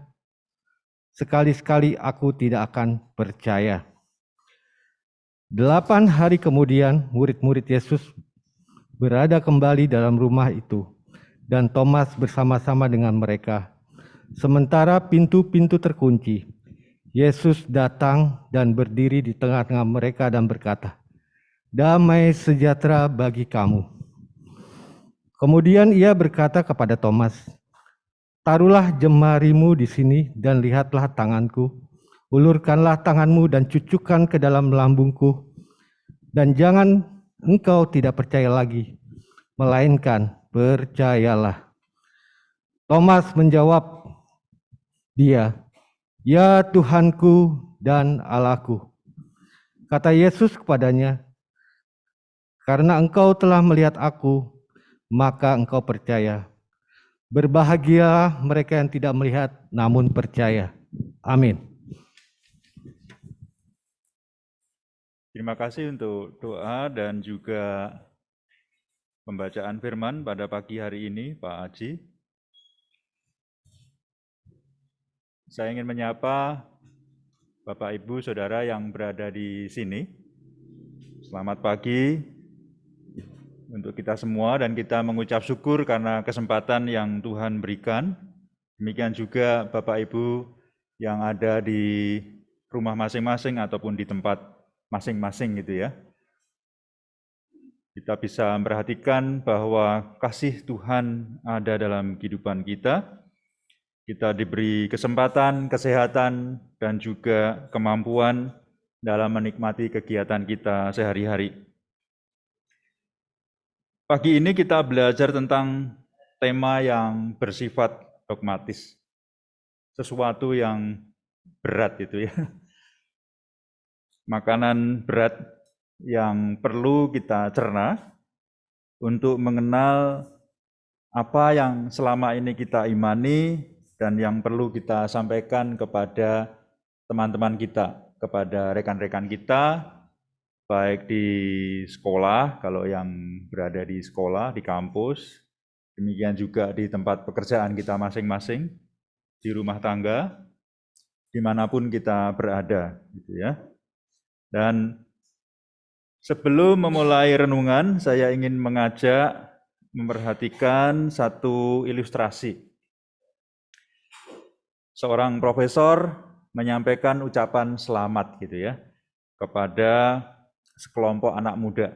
sekali-sekali aku tidak akan percaya." 8 hari kemudian, murid-murid Yesus berada kembali dalam rumah itu, dan Thomas bersama-sama dengan mereka. Sementara pintu-pintu terkunci, Yesus datang dan berdiri di tengah-tengah mereka dan berkata, "Damai sejahtera bagi kamu." Kemudian ia berkata kepada Thomas, "Taruhlah jemarimu di sini dan lihatlah tanganku. Ulurkanlah tanganmu dan cucukkan ke dalam lambungku. Dan jangan engkau tidak percaya lagi, melainkan percayalah." Thomas menjawab dia, "Ya Tuhanku dan Allahku." Kata Yesus kepadanya, "Karena engkau telah melihat aku, maka engkau percaya. Berbahagialah mereka yang tidak melihat namun percaya." Amin.
Terima kasih untuk doa dan juga pembacaan firman pada pagi hari ini, Pak Aji. Saya ingin menyapa Bapak, Ibu, Saudara yang berada di sini. Selamat pagi untuk kita semua dan kita mengucap syukur karena kesempatan yang Tuhan berikan. Demikian juga Bapak, Ibu yang ada di rumah masing-masing ataupun di tempat masing-masing gitu ya. Kita bisa memperhatikan bahwa kasih Tuhan ada dalam kehidupan kita. Kita diberi kesempatan, kesehatan, dan juga kemampuan dalam menikmati kegiatan kita sehari-hari. Pagi ini kita belajar tentang tema yang bersifat dogmatis. Sesuatu yang berat itu ya. Makanan berat yang perlu kita cerna untuk mengenal apa yang selama ini kita imani dan yang perlu kita sampaikan kepada teman-teman kita, kepada rekan-rekan kita, baik di sekolah, kalau yang berada di sekolah, di kampus, demikian juga di tempat pekerjaan kita masing-masing, di rumah tangga, dimanapun kita berada, gitu ya. Dan sebelum memulai renungan, saya ingin mengajak memperhatikan satu ilustrasi. Seorang profesor menyampaikan ucapan selamat gitu ya kepada sekelompok anak muda.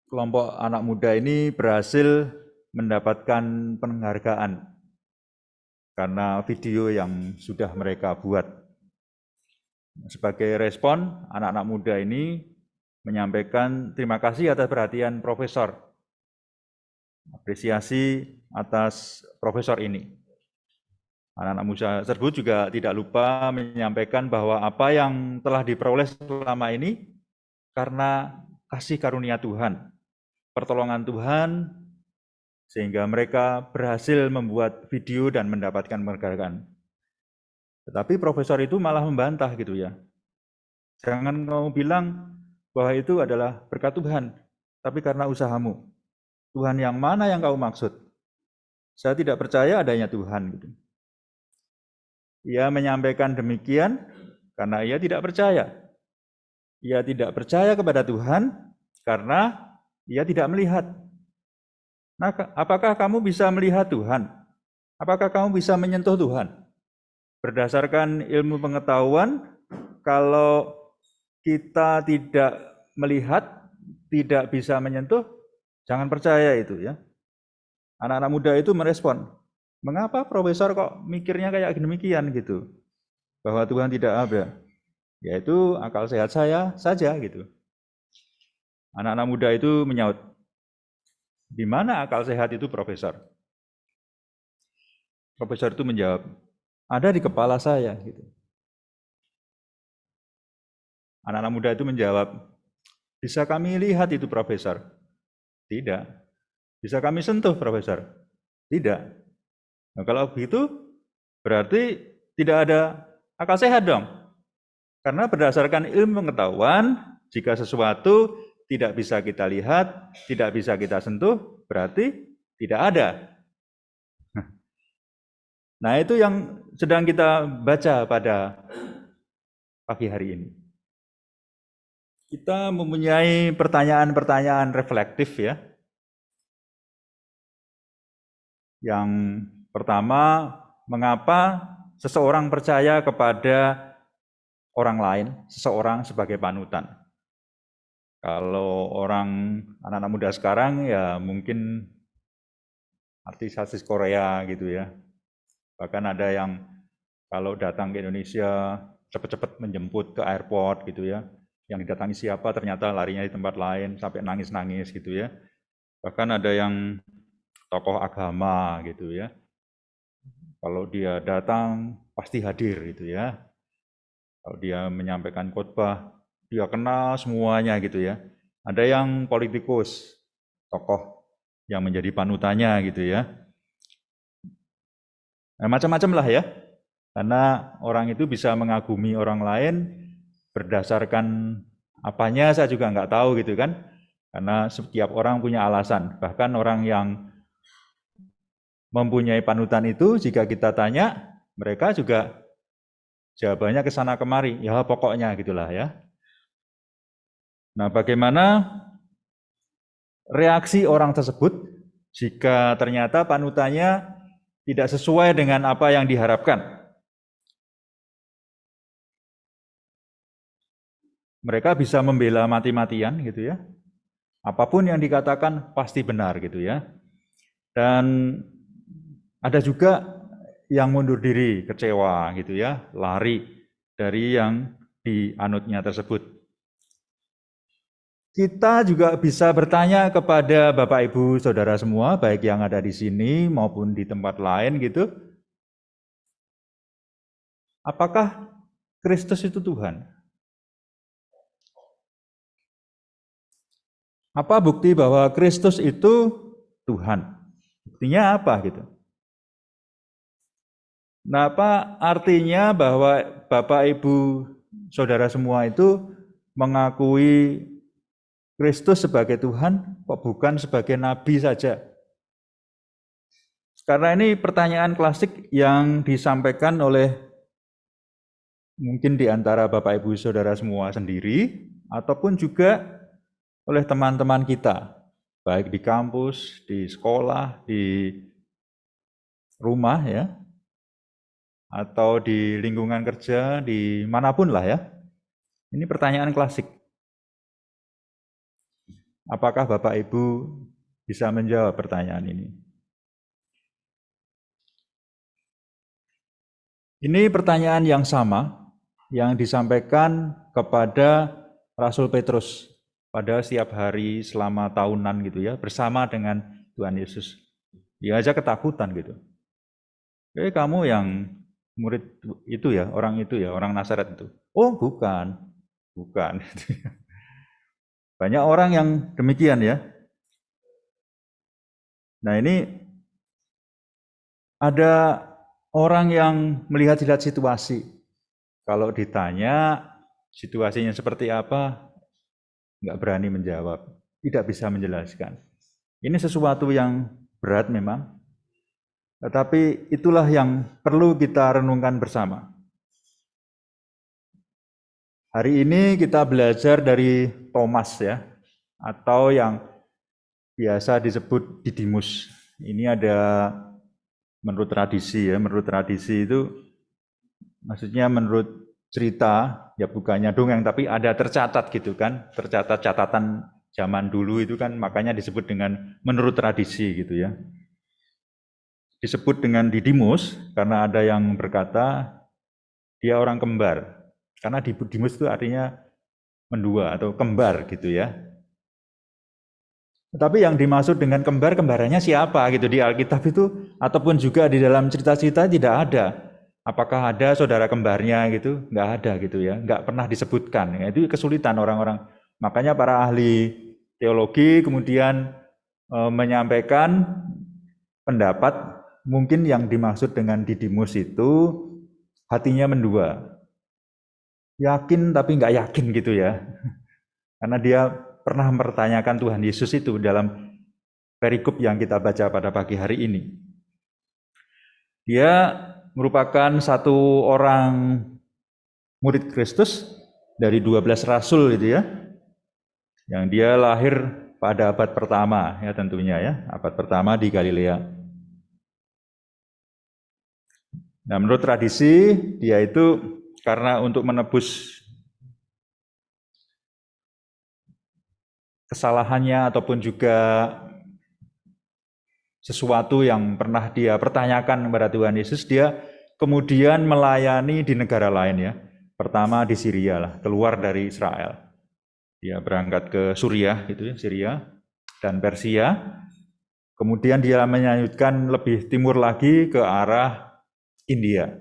Kelompok anak muda ini berhasil mendapatkan penghargaan karena video yang sudah mereka buat. Sebagai respon, anak-anak muda ini menyampaikan terima kasih atas perhatian profesor. Apresiasi atas profesor ini. Anak-anak muda tersebut juga tidak lupa menyampaikan bahwa apa yang telah diperoleh selama ini karena kasih karunia Tuhan, pertolongan Tuhan, sehingga mereka berhasil membuat video dan mendapatkan penghargaan. Tetapi profesor itu malah membantah gitu ya. Jangan kamu bilang bahwa itu adalah berkat Tuhan, tapi karena usahamu. Tuhan yang mana yang kau maksud? Saya tidak percaya adanya Tuhan gitu. Ia menyampaikan demikian karena ia tidak percaya. Ia tidak percaya kepada Tuhan karena ia tidak melihat. Nah, apakah kamu bisa melihat Tuhan? Apakah kamu bisa menyentuh Tuhan? Berdasarkan ilmu pengetahuan, kalau kita tidak melihat, tidak bisa menyentuh, jangan percaya itu ya. Anak-anak muda itu merespon, mengapa profesor kok mikirnya kayak demikian gitu? Bahwa Tuhan tidak ada. Yaitu akal sehat saya saja gitu. Anak-anak muda itu menyaut, di mana akal sehat itu profesor? Profesor itu menjawab, ada di kepala saya gitu. Anak-anak muda itu menjawab, bisa kami lihat itu profesor? Tidak. Bisa kami sentuh profesor? Tidak. Nah, kalau begitu berarti tidak ada akal sehat dong. Karena berdasarkan ilmu pengetahuan, jika sesuatu tidak bisa kita lihat, tidak bisa kita sentuh, berarti tidak ada. Nah, itu yang sedang kita baca pada pagi hari ini. Kita mempunyai pertanyaan-pertanyaan reflektif ya. Yang pertama, mengapa seseorang percaya kepada orang lain, seseorang sebagai panutan? Kalau orang anak-anak muda sekarang ya mungkin artis-artis Korea gitu ya. Bahkan ada yang kalau datang ke Indonesia cepat-cepat menjemput ke airport gitu ya. Yang didatangi siapa ternyata larinya di tempat lain sampai nangis-nangis gitu ya. Bahkan ada yang tokoh agama gitu ya. Kalau dia datang pasti hadir gitu ya. Kalau dia menyampaikan khotbah, dia kenal semuanya gitu ya. Ada yang politikus, tokoh yang menjadi panutannya gitu ya. Nah, macam-macam lah ya. Karena orang itu bisa mengagumi orang lain berdasarkan apanya saya juga nggak tahu gitu kan. Karena setiap orang punya alasan. Bahkan orang yang mempunyai panutan itu, jika kita tanya, mereka juga jawabannya ke sana kemari, ya pokoknya gitulah ya. Nah, bagaimana reaksi orang tersebut jika ternyata panutannya tidak sesuai dengan apa yang diharapkan? Mereka bisa membela mati-matian gitu ya. Apapun yang dikatakan pasti benar gitu ya. Dan ada juga yang mundur diri, kecewa gitu ya, lari dari yang dianutnya tersebut. Kita juga bisa bertanya kepada Bapak Ibu Saudara semua, baik yang ada di sini maupun di tempat lain gitu. Apakah Kristus itu Tuhan? Apa bukti bahwa Kristus itu Tuhan? Buktinya apa gitu? Nah, apa artinya bahwa Bapak Ibu Saudara semua itu mengakui Kristus sebagai Tuhan, kok bukan sebagai Nabi saja? Karena ini pertanyaan klasik yang disampaikan oleh mungkin di antara Bapak Ibu Saudara semua sendiri, ataupun juga oleh teman-teman kita, baik di kampus, di sekolah, di rumah ya, atau di lingkungan kerja, di manapun lah ya. Ini pertanyaan klasik. Apakah Bapak Ibu bisa menjawab pertanyaan ini? Ini pertanyaan yang sama yang disampaikan kepada Rasul Petrus pada setiap hari selama tahunan gitu ya, bersama dengan Tuhan Yesus. Dia aja ketakutan gitu. Kamu yang murid itu ya, orang Nazaret itu. Oh, bukan. Bukan. Banyak orang yang demikian ya. Nah, ini ada orang yang melihat situasi. Kalau ditanya situasinya seperti apa, nggak berani menjawab, tidak bisa menjelaskan. Ini sesuatu yang berat memang, tetapi itulah yang perlu kita renungkan bersama. Hari ini kita belajar dari Thomas ya, atau yang biasa disebut Didimus. Ini ada menurut tradisi ya, menurut tradisi itu maksudnya menurut cerita, ya bukannya dongeng, tapi ada tercatat gitu kan, tercatat catatan zaman dulu itu kan, makanya disebut dengan menurut tradisi gitu ya. Disebut dengan Didimus karena ada yang berkata dia orang kembar, karena Didimus itu artinya mendua atau kembar gitu ya. Tapi yang dimaksud dengan kembar, kembarannya siapa gitu di Alkitab itu, ataupun juga di dalam cerita-cerita tidak ada. Apakah ada saudara kembarnya gitu? Nggak ada gitu ya, nggak pernah disebutkan. Ya, itu kesulitan orang-orang. Makanya para ahli teologi kemudian menyampaikan pendapat mungkin yang dimaksud dengan Didimus itu hatinya mendua. Yakin tapi nggak yakin gitu ya. Karena dia pernah mempertanyakan Tuhan Yesus itu dalam perikop yang kita baca pada pagi hari ini. Dia merupakan satu orang murid Kristus dari 12 rasul gitu ya. Yang dia lahir pada abad pertama ya tentunya ya, abad pertama di Galilea. Nah, menurut tradisi dia itu karena untuk menebus kesalahannya ataupun juga sesuatu yang pernah dia pertanyakan kepada Tuhan Yesus, dia kemudian melayani di negara lain ya. Pertama di Syria lah, keluar dari Israel. Dia berangkat ke Suriah gitu ya, Syria dan Persia. Kemudian dia melanjutkan lebih timur lagi ke arah India.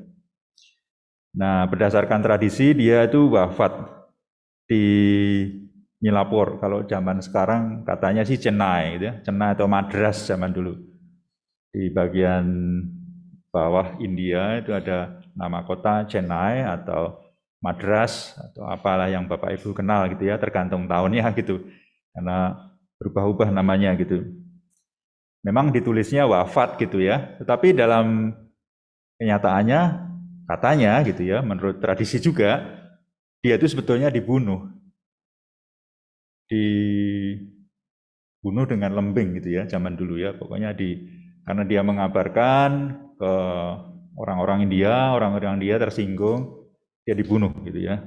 Nah, berdasarkan tradisi dia itu wafat di Nilapur, kalau zaman sekarang katanya sih Chennai, gitu ya. Chennai atau Madras zaman dulu. Di bagian bawah India itu ada nama kota Chennai atau Madras atau apalah yang Bapak Ibu kenal gitu ya, tergantung tahunnya gitu. Karena berubah-ubah namanya gitu. Memang ditulisnya wafat gitu ya, tetapi dalam kenyataannya katanya gitu ya, menurut tradisi juga dia itu sebetulnya dibunuh dengan lembing gitu ya zaman dulu ya, pokoknya karena dia mengabarkan ke orang-orang India tersinggung, dia dibunuh gitu ya.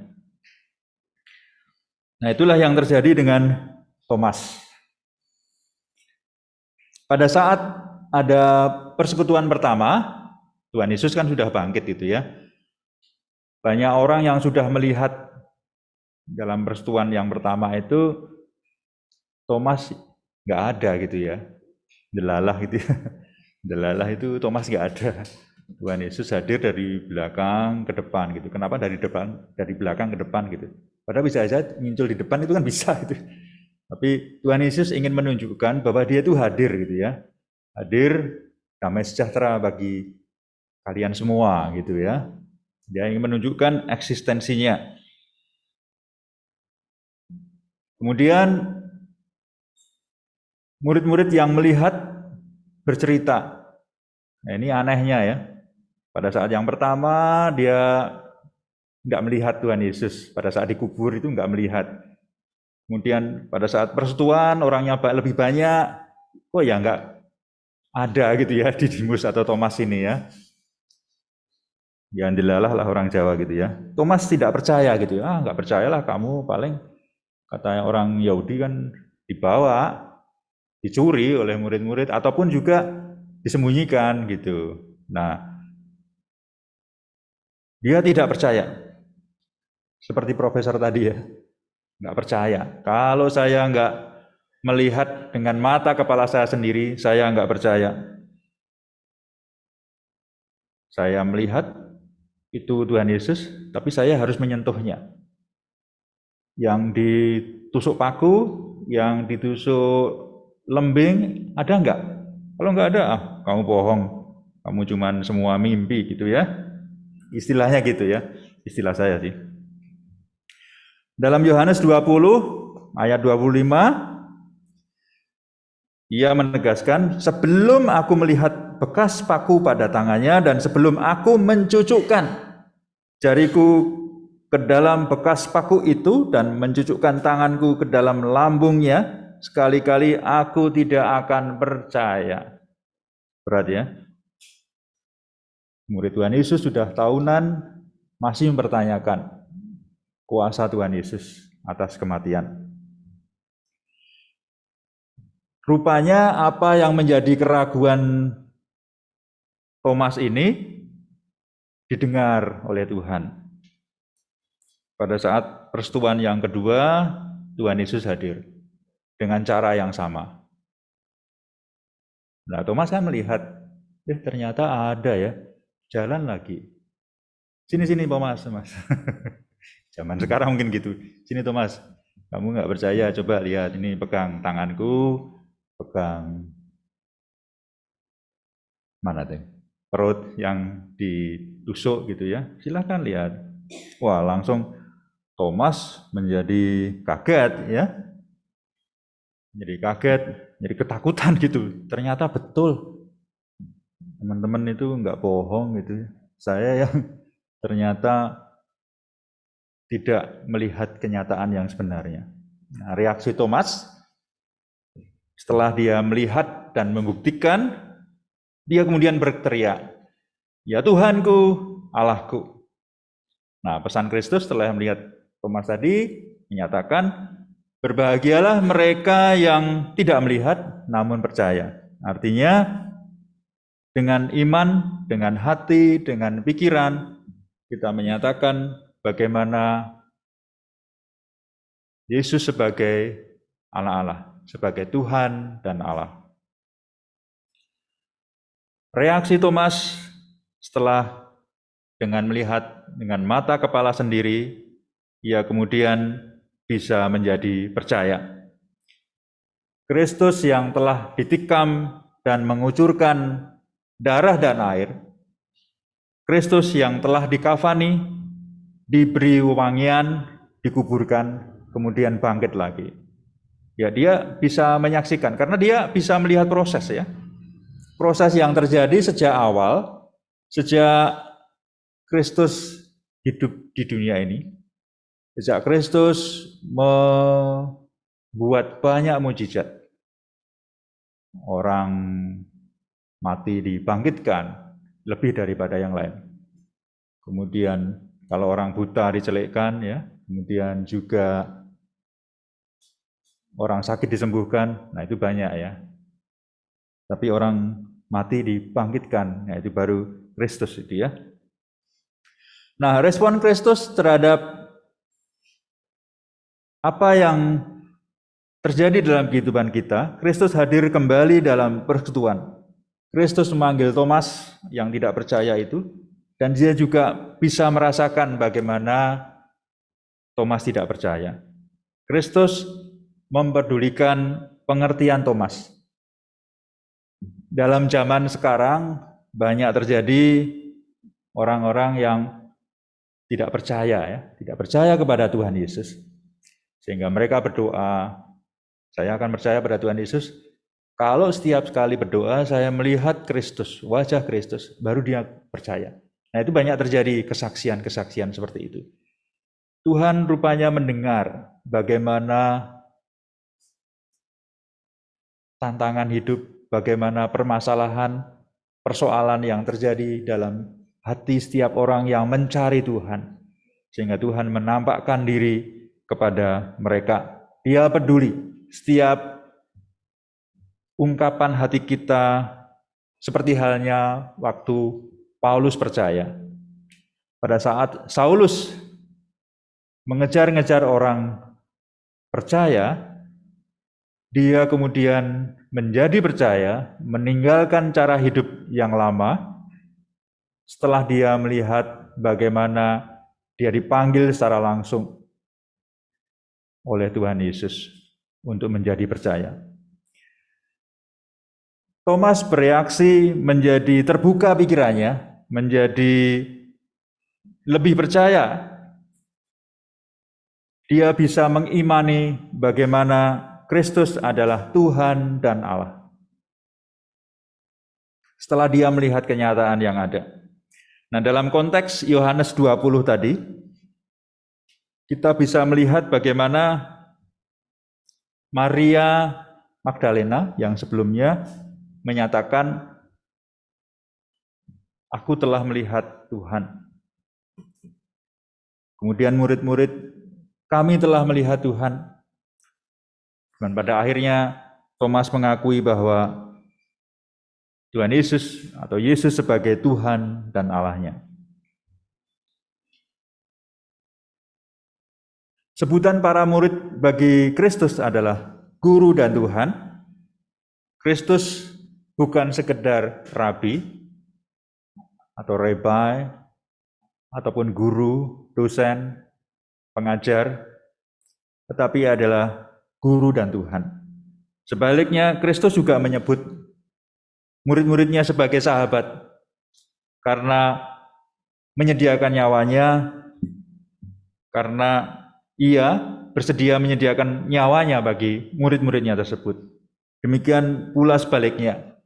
Nah, itulah yang terjadi dengan Thomas. Pada saat ada persekutuan pertama, Tuhan Yesus kan sudah bangkit gitu ya. Banyak orang yang sudah melihat dalam persekutuan yang pertama itu Thomas nggak ada gitu ya, delalah gitu ya. Delalah itu Thomas nggak ada. Tuhan Yesus hadir dari belakang ke depan gitu. Kenapa dari belakang ke depan gitu? Padahal bisa aja muncul di depan itu kan bisa gitu. Tapi Tuhan Yesus ingin menunjukkan bahwa dia itu hadir gitu ya. Hadir damai sejahtera bagi kalian semua gitu ya. Dia ingin menunjukkan eksistensinya. Kemudian murid-murid yang melihat bercerita. Nah, ini anehnya ya. Pada saat yang pertama dia nggak melihat Tuhan Yesus. Pada saat dikubur itu nggak melihat. Kemudian pada saat persekutuan orangnya lebih banyak, kok ya nggak ada gitu ya Didimus atau Thomas ini ya. Jangan dilalah lah orang Jawa gitu ya. Thomas tidak percaya gitu ya. Nggak percayalah kamu, paling katanya orang Yahudi kan dibawa, dicuri oleh murid-murid ataupun juga disembunyikan gitu. Nah, dia tidak percaya. Seperti profesor tadi ya, nggak percaya. Kalau saya nggak melihat dengan mata kepala saya sendiri, saya nggak percaya. Saya melihat itu Tuhan Yesus, tapi saya harus menyentuhnya. Yang ditusuk paku, yang ditusuk lembing, ada enggak? Kalau enggak ada, kamu bohong. Kamu cuman semua mimpi gitu ya. Istilahnya gitu ya. Istilah saya sih. Dalam Yohanes 20 ayat 25, ia menegaskan, sebelum aku melihat bekas paku pada tangannya dan sebelum aku mencucukkan jariku ke dalam bekas paku itu dan mencucukkan tanganku ke dalam lambungnya, sekali-kali aku tidak akan percaya. Berat ya. Murid Tuhan Yesus sudah tahunan masih mempertanyakan kuasa Tuhan Yesus atas kematian. Rupanya apa yang menjadi keraguan Thomas ini didengar oleh Tuhan. Pada saat persetubuhan yang kedua, Tuhan Yesus hadir dengan cara yang sama. Nah, Thomas kan melihat, ternyata ada ya, jalan lagi. Sini Thomas, Mas. Zaman sekarang mungkin gitu. Sini Thomas, kamu nggak percaya, coba lihat, ini pegang tanganku, pegang mana tuh perut yang ditusuk gitu ya, silahkan lihat. Wah, langsung Thomas menjadi kaget ya, jadi ketakutan gitu. Ternyata betul teman-teman itu nggak bohong gitu. Saya yang ternyata tidak melihat kenyataan yang sebenarnya. Nah, reaksi Thomas setelah dia melihat dan membuktikan, dia kemudian berteriak, "Ya Tuhanku, Allahku." Nah, pesan Kristus setelah melihat Thomas tadi menyatakan, berbahagialah mereka yang tidak melihat namun percaya. Artinya, dengan iman, dengan hati, dengan pikiran, kita menyatakan bagaimana Yesus sebagai anak Allah, sebagai Tuhan dan Allah. Reaksi Thomas setelah dengan melihat dengan mata kepala sendiri, ia kemudian bisa menjadi percaya. Kristus yang telah ditikam dan mengucurkan darah dan air, Kristus yang telah dikafani, diberi wangian, dikuburkan, kemudian bangkit lagi. Ya, dia bisa menyaksikan karena dia bisa melihat proses ya. Proses yang terjadi sejak awal, sejak Kristus hidup di dunia ini. Sejak Kristus membuat banyak mujizat. Orang mati dibangkitkan lebih daripada yang lain. Kemudian kalau orang buta dicelekkan ya, kemudian juga orang sakit disembuhkan, nah itu banyak ya. Tapi orang mati dibangkitkan, nah itu baru Kristus itu ya. Nah, respon Kristus terhadap apa yang terjadi dalam kehidupan kita, Kristus hadir kembali dalam persekutuan. Kristus memanggil Thomas yang tidak percaya itu, dan dia juga bisa merasakan bagaimana Thomas tidak percaya. Kristus memperdulikan pengertian Thomas. Dalam zaman sekarang banyak terjadi orang-orang yang tidak percaya ya, tidak percaya kepada Tuhan Yesus. Sehingga mereka berdoa, saya akan percaya pada Tuhan Yesus kalau setiap kali berdoa saya melihat Kristus, wajah Kristus, baru dia percaya. Nah, itu banyak terjadi kesaksian-kesaksian seperti itu. Tuhan rupanya mendengar bagaimana tantangan hidup, bagaimana permasalahan, persoalan yang terjadi dalam hati setiap orang yang mencari Tuhan. Sehingga Tuhan menampakkan diri kepada mereka. Dia peduli setiap ungkapan hati kita, seperti halnya waktu Paulus percaya. Pada saat Saulus mengejar-ngejar orang percaya, dia kemudian menjadi percaya, meninggalkan cara hidup yang lama, setelah dia melihat bagaimana dia dipanggil secara langsung oleh Tuhan Yesus untuk menjadi percaya. Thomas bereaksi menjadi terbuka pikirannya, menjadi lebih percaya. Dia bisa mengimani bagaimana Kristus adalah Tuhan dan Allah. Setelah dia melihat kenyataan yang ada. Nah, dalam konteks Yohanes 20 tadi, kita bisa melihat bagaimana Maria Magdalena yang sebelumnya menyatakan, "Aku telah melihat Tuhan." Kemudian murid-murid, "Kami telah melihat Tuhan." Dan pada akhirnya Thomas mengakui bahwa Tuhan Yesus atau Yesus sebagai Tuhan dan Allahnya. Sebutan para murid bagi Kristus adalah Guru dan Tuhan. Kristus bukan sekedar rabi atau rebai ataupun guru, dosen, pengajar, tetapi adalah Guru dan Tuhan. Sebaliknya, Kristus juga menyebut murid-muridnya sebagai sahabat karena menyediakan nyawanya, karena ia bersedia menyediakan nyawanya bagi murid-muridnya tersebut. Demikian pula sebaliknya,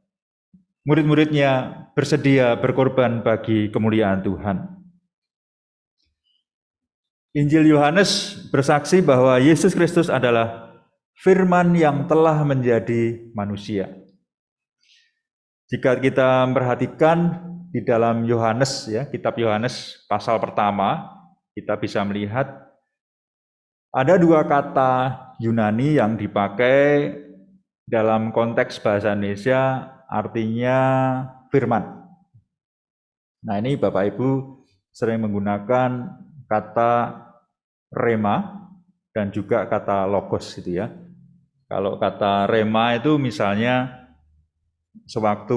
murid-muridnya bersedia berkorban bagi kemuliaan Tuhan. Injil Yohanes bersaksi bahwa Yesus Kristus adalah Firman yang telah menjadi manusia. Jika kita memperhatikan di dalam Yohanes, ya, kitab Yohanes pasal pertama, kita bisa melihat ada dua kata Yunani yang dipakai dalam konteks bahasa Indonesia, artinya firman. Nah, ini Bapak Ibu sering menggunakan kata rema dan juga kata logos gitu ya. Kalau kata rema itu misalnya sewaktu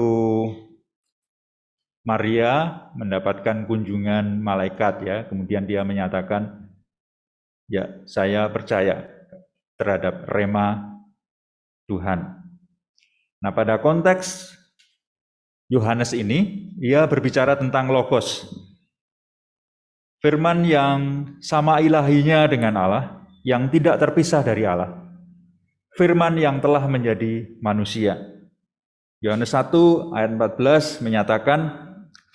Maria mendapatkan kunjungan malaikat ya, kemudian dia menyatakan, "Ya, saya percaya terhadap rema Tuhan." Nah, pada konteks Yohanes ini, ia berbicara tentang logos. Firman yang sama ilahinya dengan Allah, yang tidak terpisah dari Allah. Firman yang telah menjadi manusia. Yohanes 1 ayat 14 menyatakan,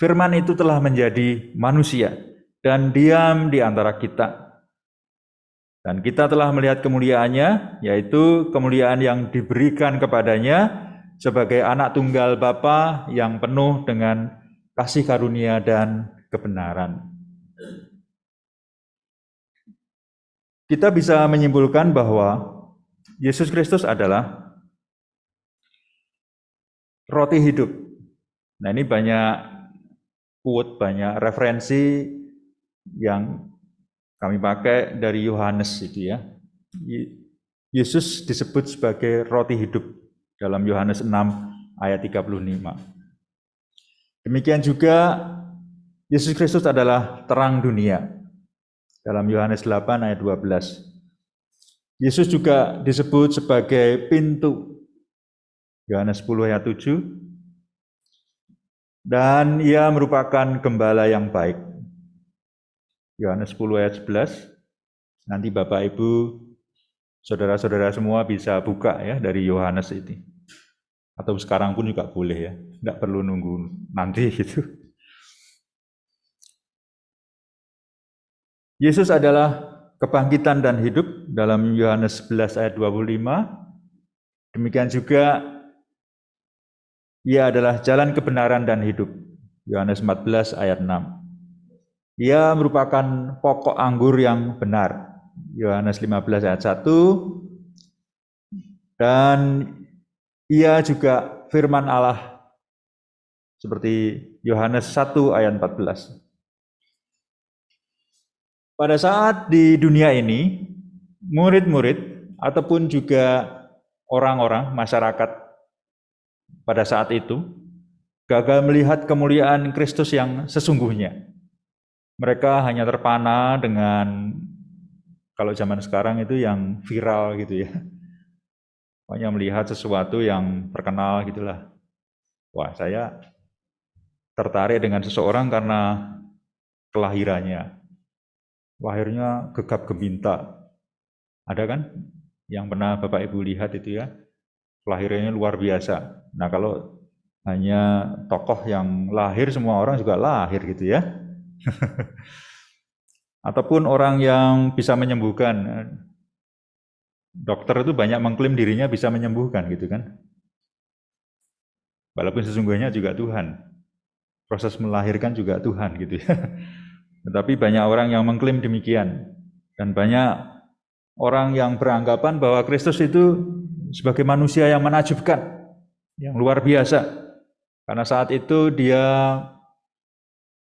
firman itu telah menjadi manusia dan diam di antara kita. Dan kita telah melihat kemuliaannya, yaitu kemuliaan yang diberikan kepadanya sebagai anak tunggal Bapa yang penuh dengan kasih karunia dan kebenaran. Kita bisa menyimpulkan bahwa Yesus Kristus adalah roti hidup. Nah, ini banyak quote, banyak referensi yang kami pakai dari Yohanes itu ya. Yesus disebut sebagai roti hidup dalam Yohanes 6 ayat 35. Demikian juga Yesus Kristus adalah terang dunia dalam Yohanes 8 ayat 12. Yesus juga disebut sebagai pintu, Yohanes 10 ayat 7, dan ia merupakan gembala yang baik, Yohanes 10 ayat 11. Nanti Bapak Ibu, saudara-saudara semua bisa buka ya dari Yohanes ini. Atau sekarang pun juga boleh ya, tidak perlu nunggu nanti gitu. Yesus adalah kebangkitan dan hidup dalam Yohanes 11 ayat 25. Demikian juga ia adalah jalan kebenaran dan hidup, Yohanes 14 ayat 6. Ia merupakan pokok anggur yang benar, Yohanes 15 ayat 1. Dan ia juga firman Allah, seperti Yohanes 1 ayat 14. Pada saat di dunia ini, murid-murid ataupun juga orang-orang, masyarakat pada saat itu, gagal melihat kemuliaan Kristus yang sesungguhnya. Mereka hanya terpana dengan, kalau zaman sekarang itu yang viral gitu ya. Hanya melihat sesuatu yang terkenal gitulah. Wah, saya tertarik dengan seseorang karena kelahirannya. Lahirnya gegap gempita. Ada kan yang pernah Bapak Ibu lihat itu ya? Kelahirannya luar biasa. Nah, kalau hanya tokoh yang lahir, semua orang juga lahir gitu ya. Ataupun orang yang bisa menyembuhkan. Dokter itu banyak mengklaim dirinya bisa menyembuhkan gitu kan. Walaupun sesungguhnya juga Tuhan. Proses melahirkan juga Tuhan gitu ya. Tetapi banyak orang yang mengklaim demikian. Dan banyak orang yang beranggapan bahwa Kristus itu sebagai manusia yang menakjubkan, yang luar biasa. Karena saat itu dia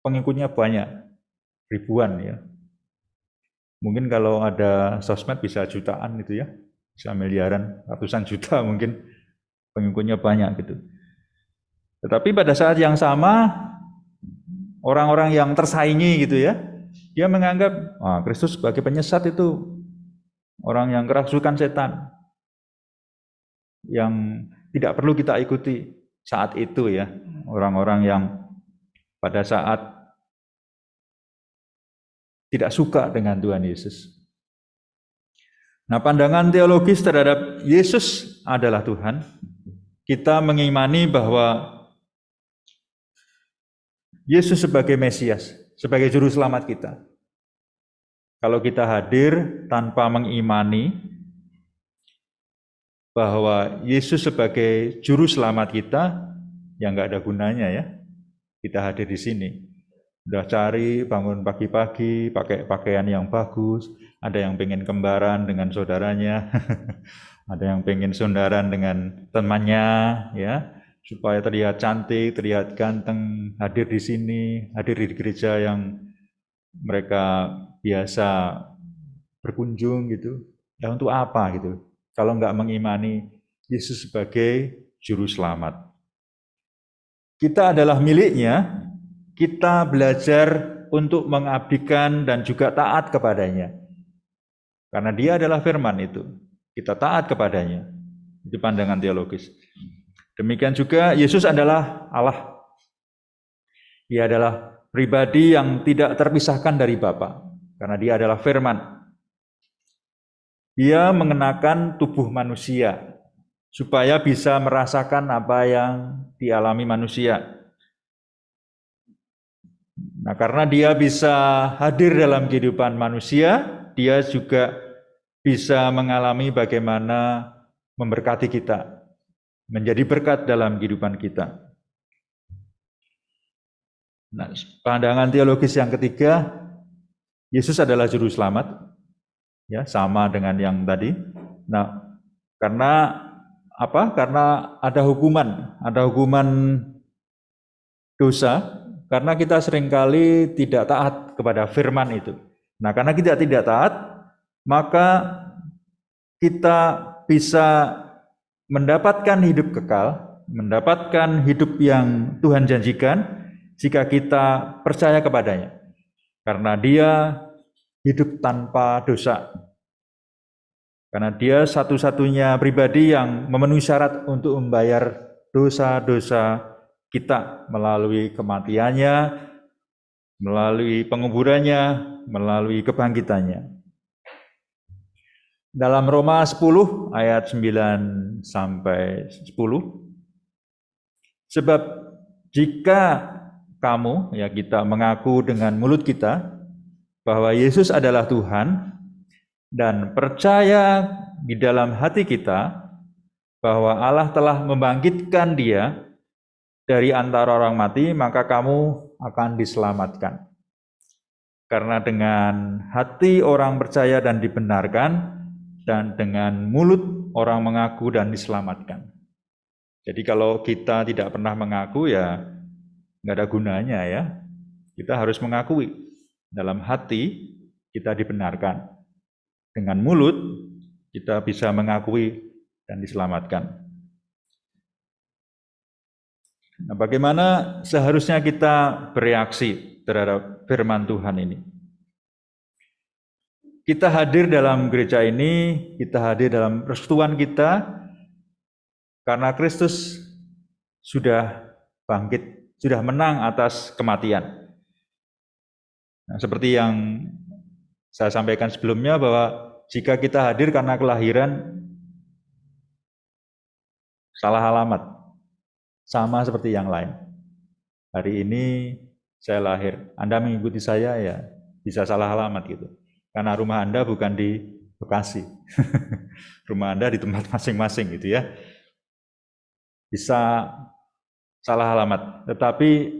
pengikutnya banyak, ribuan ya. Mungkin kalau ada sosmed bisa jutaan gitu ya, bisa miliaran, ratusan juta mungkin pengikutnya banyak gitu. Tetapi pada saat yang sama, orang-orang yang tersaingi gitu ya, dia menganggap Kristus sebagai penyesat itu orang yang kerasukan setan, yang tidak perlu kita ikuti saat itu ya, orang-orang yang pada saat tidak suka dengan Tuhan Yesus. Nah, pandangan teologis terhadap Yesus adalah Tuhan, kita mengimani bahwa Yesus sebagai Mesias, sebagai juru selamat kita. Kalau kita hadir tanpa mengimani bahwa Yesus sebagai juru selamat kita, ya nggak ada gunanya ya. Kita hadir di sini. Udah cari bangun pagi-pagi, pakai pakaian yang bagus, ada yang pengen kembaran dengan saudaranya, ada yang pengen saudaraan dengan temannya, ya, supaya terlihat cantik, terlihat ganteng, hadir di sini, hadir di gereja yang mereka biasa berkunjung gitu. Ya untuk apa gitu? Kalau nggak mengimani Yesus sebagai juru selamat. Kita adalah miliknya. Kita belajar untuk mengabdikan dan juga taat kepadanya. Karena dia adalah firman itu. Kita taat kepadanya. Itu pandangan teologis. Demikian juga Yesus adalah Allah. Dia adalah pribadi yang tidak terpisahkan dari Bapa. Karena dia adalah firman. Dia mengenakan tubuh manusia. Supaya bisa merasakan apa yang dialami manusia. Nah, karena dia bisa hadir dalam kehidupan manusia, dia juga bisa mengalami bagaimana memberkati kita, menjadi berkat dalam kehidupan kita. Nah, pandangan teologis yang ketiga, Yesus adalah juru selamat, ya, sama dengan yang tadi. Nah, karena apa? Karena ada hukuman dosa. Karena kita seringkali tidak taat kepada firman itu. Nah, karena kita tidak taat, maka kita bisa mendapatkan hidup kekal, mendapatkan hidup yang Tuhan janjikan jika kita percaya kepadanya. Karena dia hidup tanpa dosa. Karena dia satu-satunya pribadi yang memenuhi syarat untuk membayar dosa-dosa kita melalui kematiannya, melalui penguburannya, melalui kebangkitannya. Dalam Roma 10 ayat 9 sampai 10, sebab jika kamu, ya kita mengaku dengan mulut kita bahwa Yesus adalah Tuhan dan percaya di dalam hati kita bahwa Allah telah membangkitkan dia dari antara orang mati, maka kamu akan diselamatkan. Karena dengan hati orang percaya dan dibenarkan, dan dengan mulut orang mengaku dan diselamatkan. Jadi kalau kita tidak pernah mengaku, ya nggak ada gunanya ya. Kita harus mengakui. Dalam hati kita dibenarkan. Dengan mulut kita bisa mengakui dan diselamatkan. Nah, bagaimana seharusnya kita bereaksi terhadap firman Tuhan ini? Kita hadir dalam gereja ini, kita hadir dalam persekutuan kita, karena Kristus sudah bangkit, sudah menang atas kematian. Nah, seperti yang saya sampaikan sebelumnya, bahwa jika kita hadir karena kelahiran, salah alamat, sama seperti yang lain. Hari ini saya lahir, Anda mengikuti saya, ya bisa salah alamat gitu. Karena rumah Anda bukan di Bekasi, rumah Anda di tempat masing-masing gitu ya. Bisa salah alamat, tetapi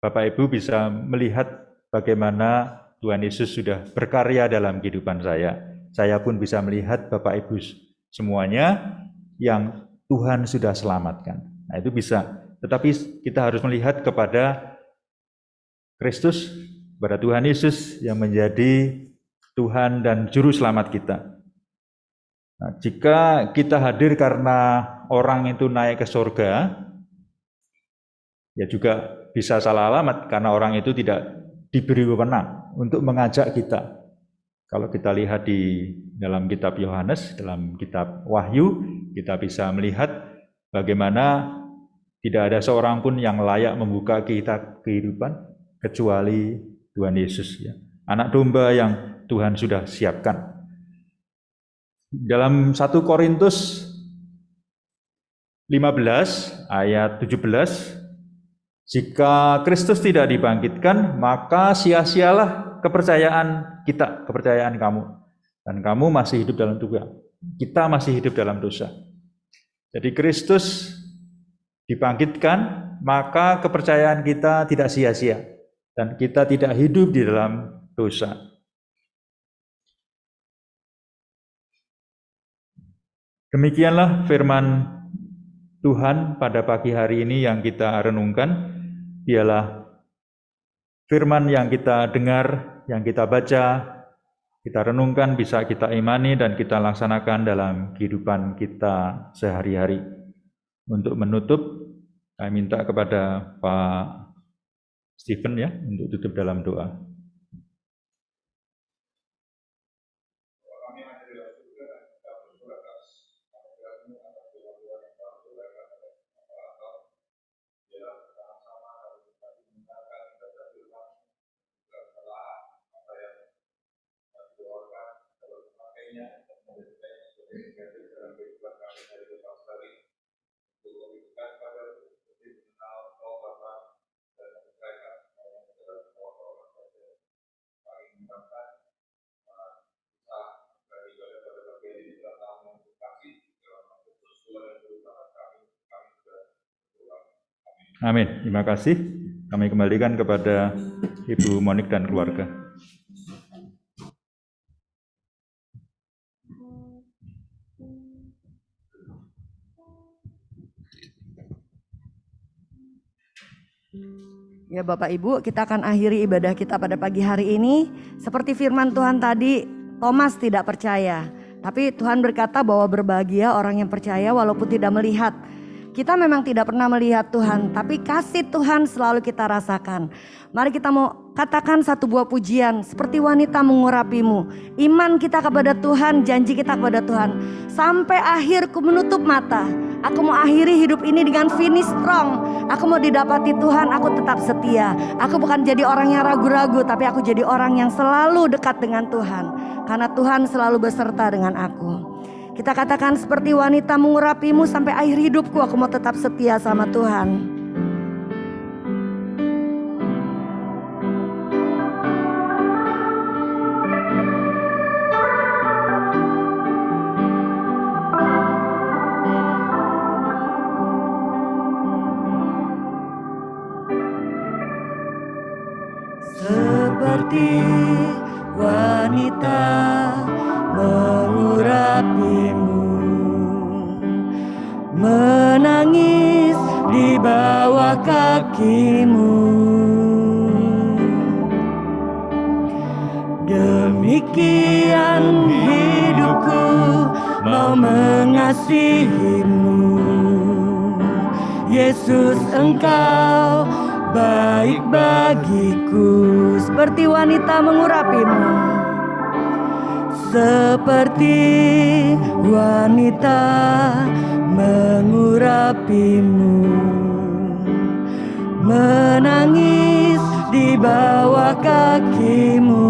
Bapak Ibu bisa melihat bagaimana Tuhan Yesus sudah berkarya dalam kehidupan saya. Saya pun bisa melihat Bapak Ibu semuanya yang Tuhan sudah selamatkan. Nah, itu bisa, tetapi kita harus melihat kepada Kristus, kepada Tuhan Yesus yang menjadi Tuhan dan Juru Selamat kita. Nah, jika kita hadir karena orang itu naik ke surga, ya juga bisa salah alamat, karena orang itu tidak diberi wewenang untuk mengajak kita. Kalau kita lihat di dalam kitab Yohanes, dalam kitab Wahyu, kita bisa melihat bagaimana tidak ada seorang pun yang layak membuka kitab kehidupan kecuali Tuhan Yesus, ya. Anak domba yang Tuhan sudah siapkan. Dalam 1 Korintus 15 ayat 17, jika Kristus tidak dibangkitkan, maka sia-sialah kepercayaan kita, kepercayaan kamu. Dan kamu masih hidup dalam dosa. Kita masih hidup dalam dosa. Jadi Kristus dibangkitkan, maka kepercayaan kita tidak sia-sia. Dan kita tidak hidup di dalam dosa. Demikianlah firman Tuhan pada pagi hari ini yang kita renungkan. Dialah firman yang kita dengar, yang kita baca, kita renungkan, bisa kita imani dan kita laksanakan dalam kehidupan kita sehari-hari. Untuk menutup, saya minta kepada Pak Stephen ya untuk tutup dalam doa. Amin. Terima kasih. Kami kembalikan kepada Ibu Monik dan keluarga.
Ya Bapak Ibu, kita akan akhiri ibadah kita pada pagi hari ini. Seperti firman Tuhan tadi, Thomas tidak percaya. Tapi Tuhan berkata bahwa berbahagia orang yang percaya walaupun tidak melihat. Kita memang tidak pernah melihat Tuhan, tapi kasih Tuhan selalu kita rasakan. Mari kita mau katakan satu buah pujian, seperti wanita mengurapimu. Iman kita kepada Tuhan, janji kita kepada Tuhan. Sampai akhir ku menutup mata. Aku mau akhiri hidup ini dengan finish strong. Aku mau didapati Tuhan, aku tetap setia. Aku bukan jadi orang yang ragu-ragu, tapi aku jadi orang yang selalu dekat dengan Tuhan. Karena Tuhan selalu beserta dengan aku. Kita katakan seperti wanita mengurapimu sampai akhir hidupku, aku mau tetap setia sama Tuhan. Seperti wanita mengurapimu, menangis di bawah kakimu. Demikian hidupku mau mengasihimu, Yesus. Yesus, Engkau baik bagiku. Seperti wanita mengurapimu, seperti wanita mengurapimu, menangis di bawah kakimu.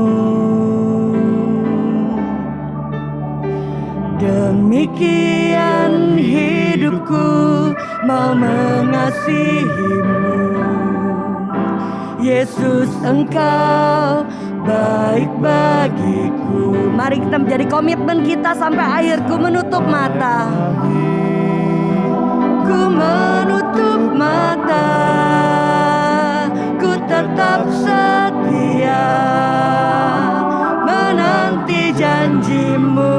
Demikian hidupku mau mengasihimu. Yesus, Engkau baik bagiku. Mari kita menjadi komitmen kita sampai akhir. Ku menutup mata, ku menutup mata, ku tetap setia menanti janjimu,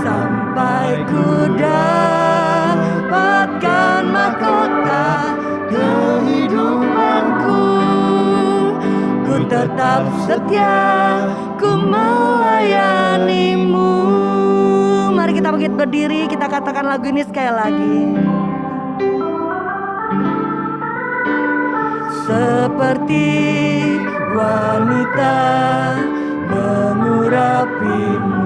sampai ku dapatkan mahkota kehidupanku. Ku tetap setia, ku melayanimu. Mari kita bangkit berdiri, kita katakan lagu ini sekali lagi. Seperti wanita mengurapimu,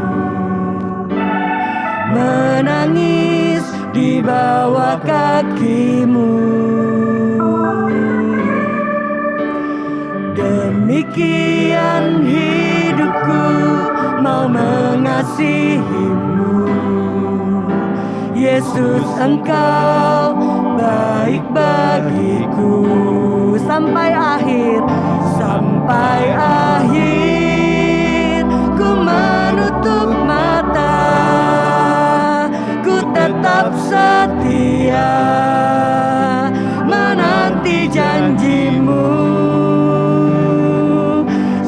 menangis di bawah kakimu. Demikian hidupku mau mengasihimu. Yesus, Engkau baik bagiku. Sampai akhir, sampai akhir, ku menutup mata, ku tetap setia menanti janjimu,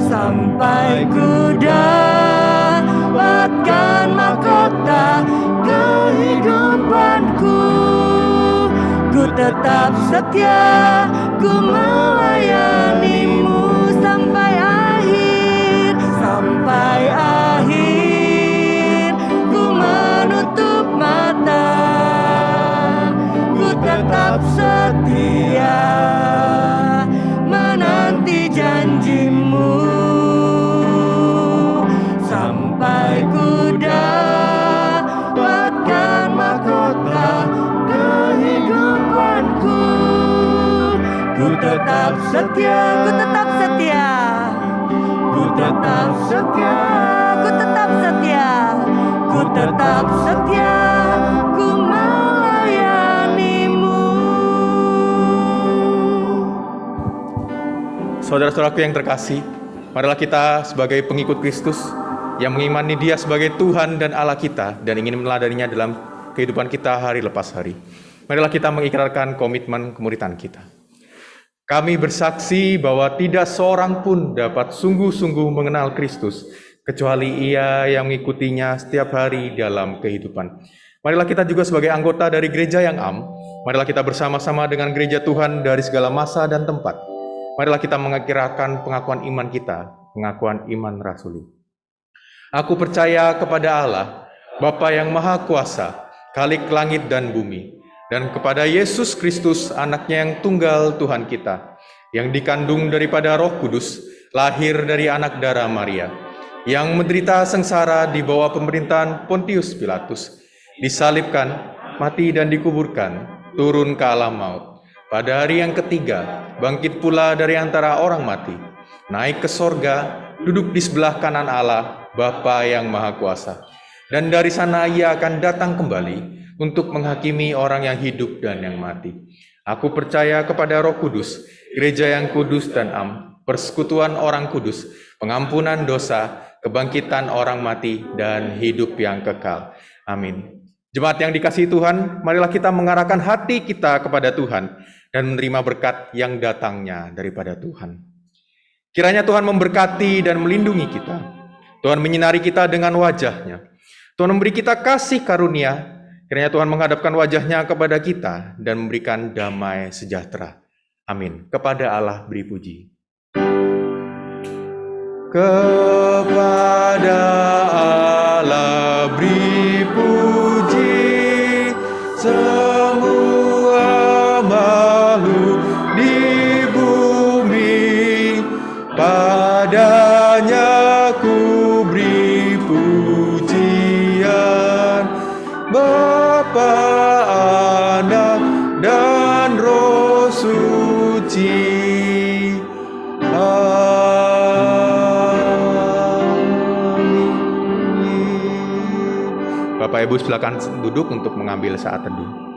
sampai ku dapatkan mahkota kehidupanku. Ku tetap setia, ku melayanimu sampai akhir, sampai akhir. Ku menutup mata, ku tetap setia menanti janjimu, sampai ku dapatkan mahkota kehidupanku. Ku tetap setia, ku tetap setia, ku tetap setia, ku tetap setia, ku tetap setia, ku melayanimu.
Saudara-saudaraku yang terkasih, marilah kita sebagai pengikut Kristus yang mengimani Dia sebagai Tuhan dan Allah kita dan ingin meneladaninya dalam kehidupan kita hari lepas hari. Marilah kita mengikrarkan komitmen kemuritan kita. Kami bersaksi bahwa tidak seorang pun dapat sungguh-sungguh mengenal Kristus kecuali ia yang mengikutinya setiap hari dalam kehidupan. Marilah kita juga sebagai anggota dari gereja yang am, marilah kita bersama-sama dengan gereja Tuhan dari segala masa dan tempat. Marilah kita mengikrarkan pengakuan iman kita, pengakuan iman rasuli. Aku percaya kepada Allah, Bapa yang Maha Kuasa, Khalik langit dan bumi, dan kepada Yesus Kristus, anaknya yang tunggal Tuhan kita, yang dikandung daripada Roh Kudus, lahir dari anak darah Maria, yang menderita sengsara di bawah pemerintahan Pontius Pilatus, disalibkan, mati dan dikuburkan, turun ke alam maut. Pada hari yang ketiga, bangkit pula dari antara orang mati, naik ke sorga, duduk di sebelah kanan Allah, Bapa yang Maha Kuasa. Dan dari sana ia akan datang kembali untuk menghakimi orang yang hidup dan yang mati. Aku percaya kepada Roh Kudus, gereja yang kudus dan am, persekutuan orang kudus, pengampunan dosa, kebangkitan orang mati, dan hidup yang kekal. Amin. Jemaat yang dikasihi Tuhan, marilah kita mengarahkan hati kita kepada Tuhan dan menerima berkat yang datangnya daripada Tuhan. Kiranya Tuhan memberkati dan melindungi kita. Tuhan menyinari kita dengan wajah-Nya. Tuhan memberi kita kasih karunia. Kiranya Tuhan menghadapkan wajah-Nya kepada kita dan memberikan damai sejahtera. Amin. Kepada Allah beri puji. Kepada Allah beri puji semua Bapak Ibu silakan duduk untuk mengambil saat teduh.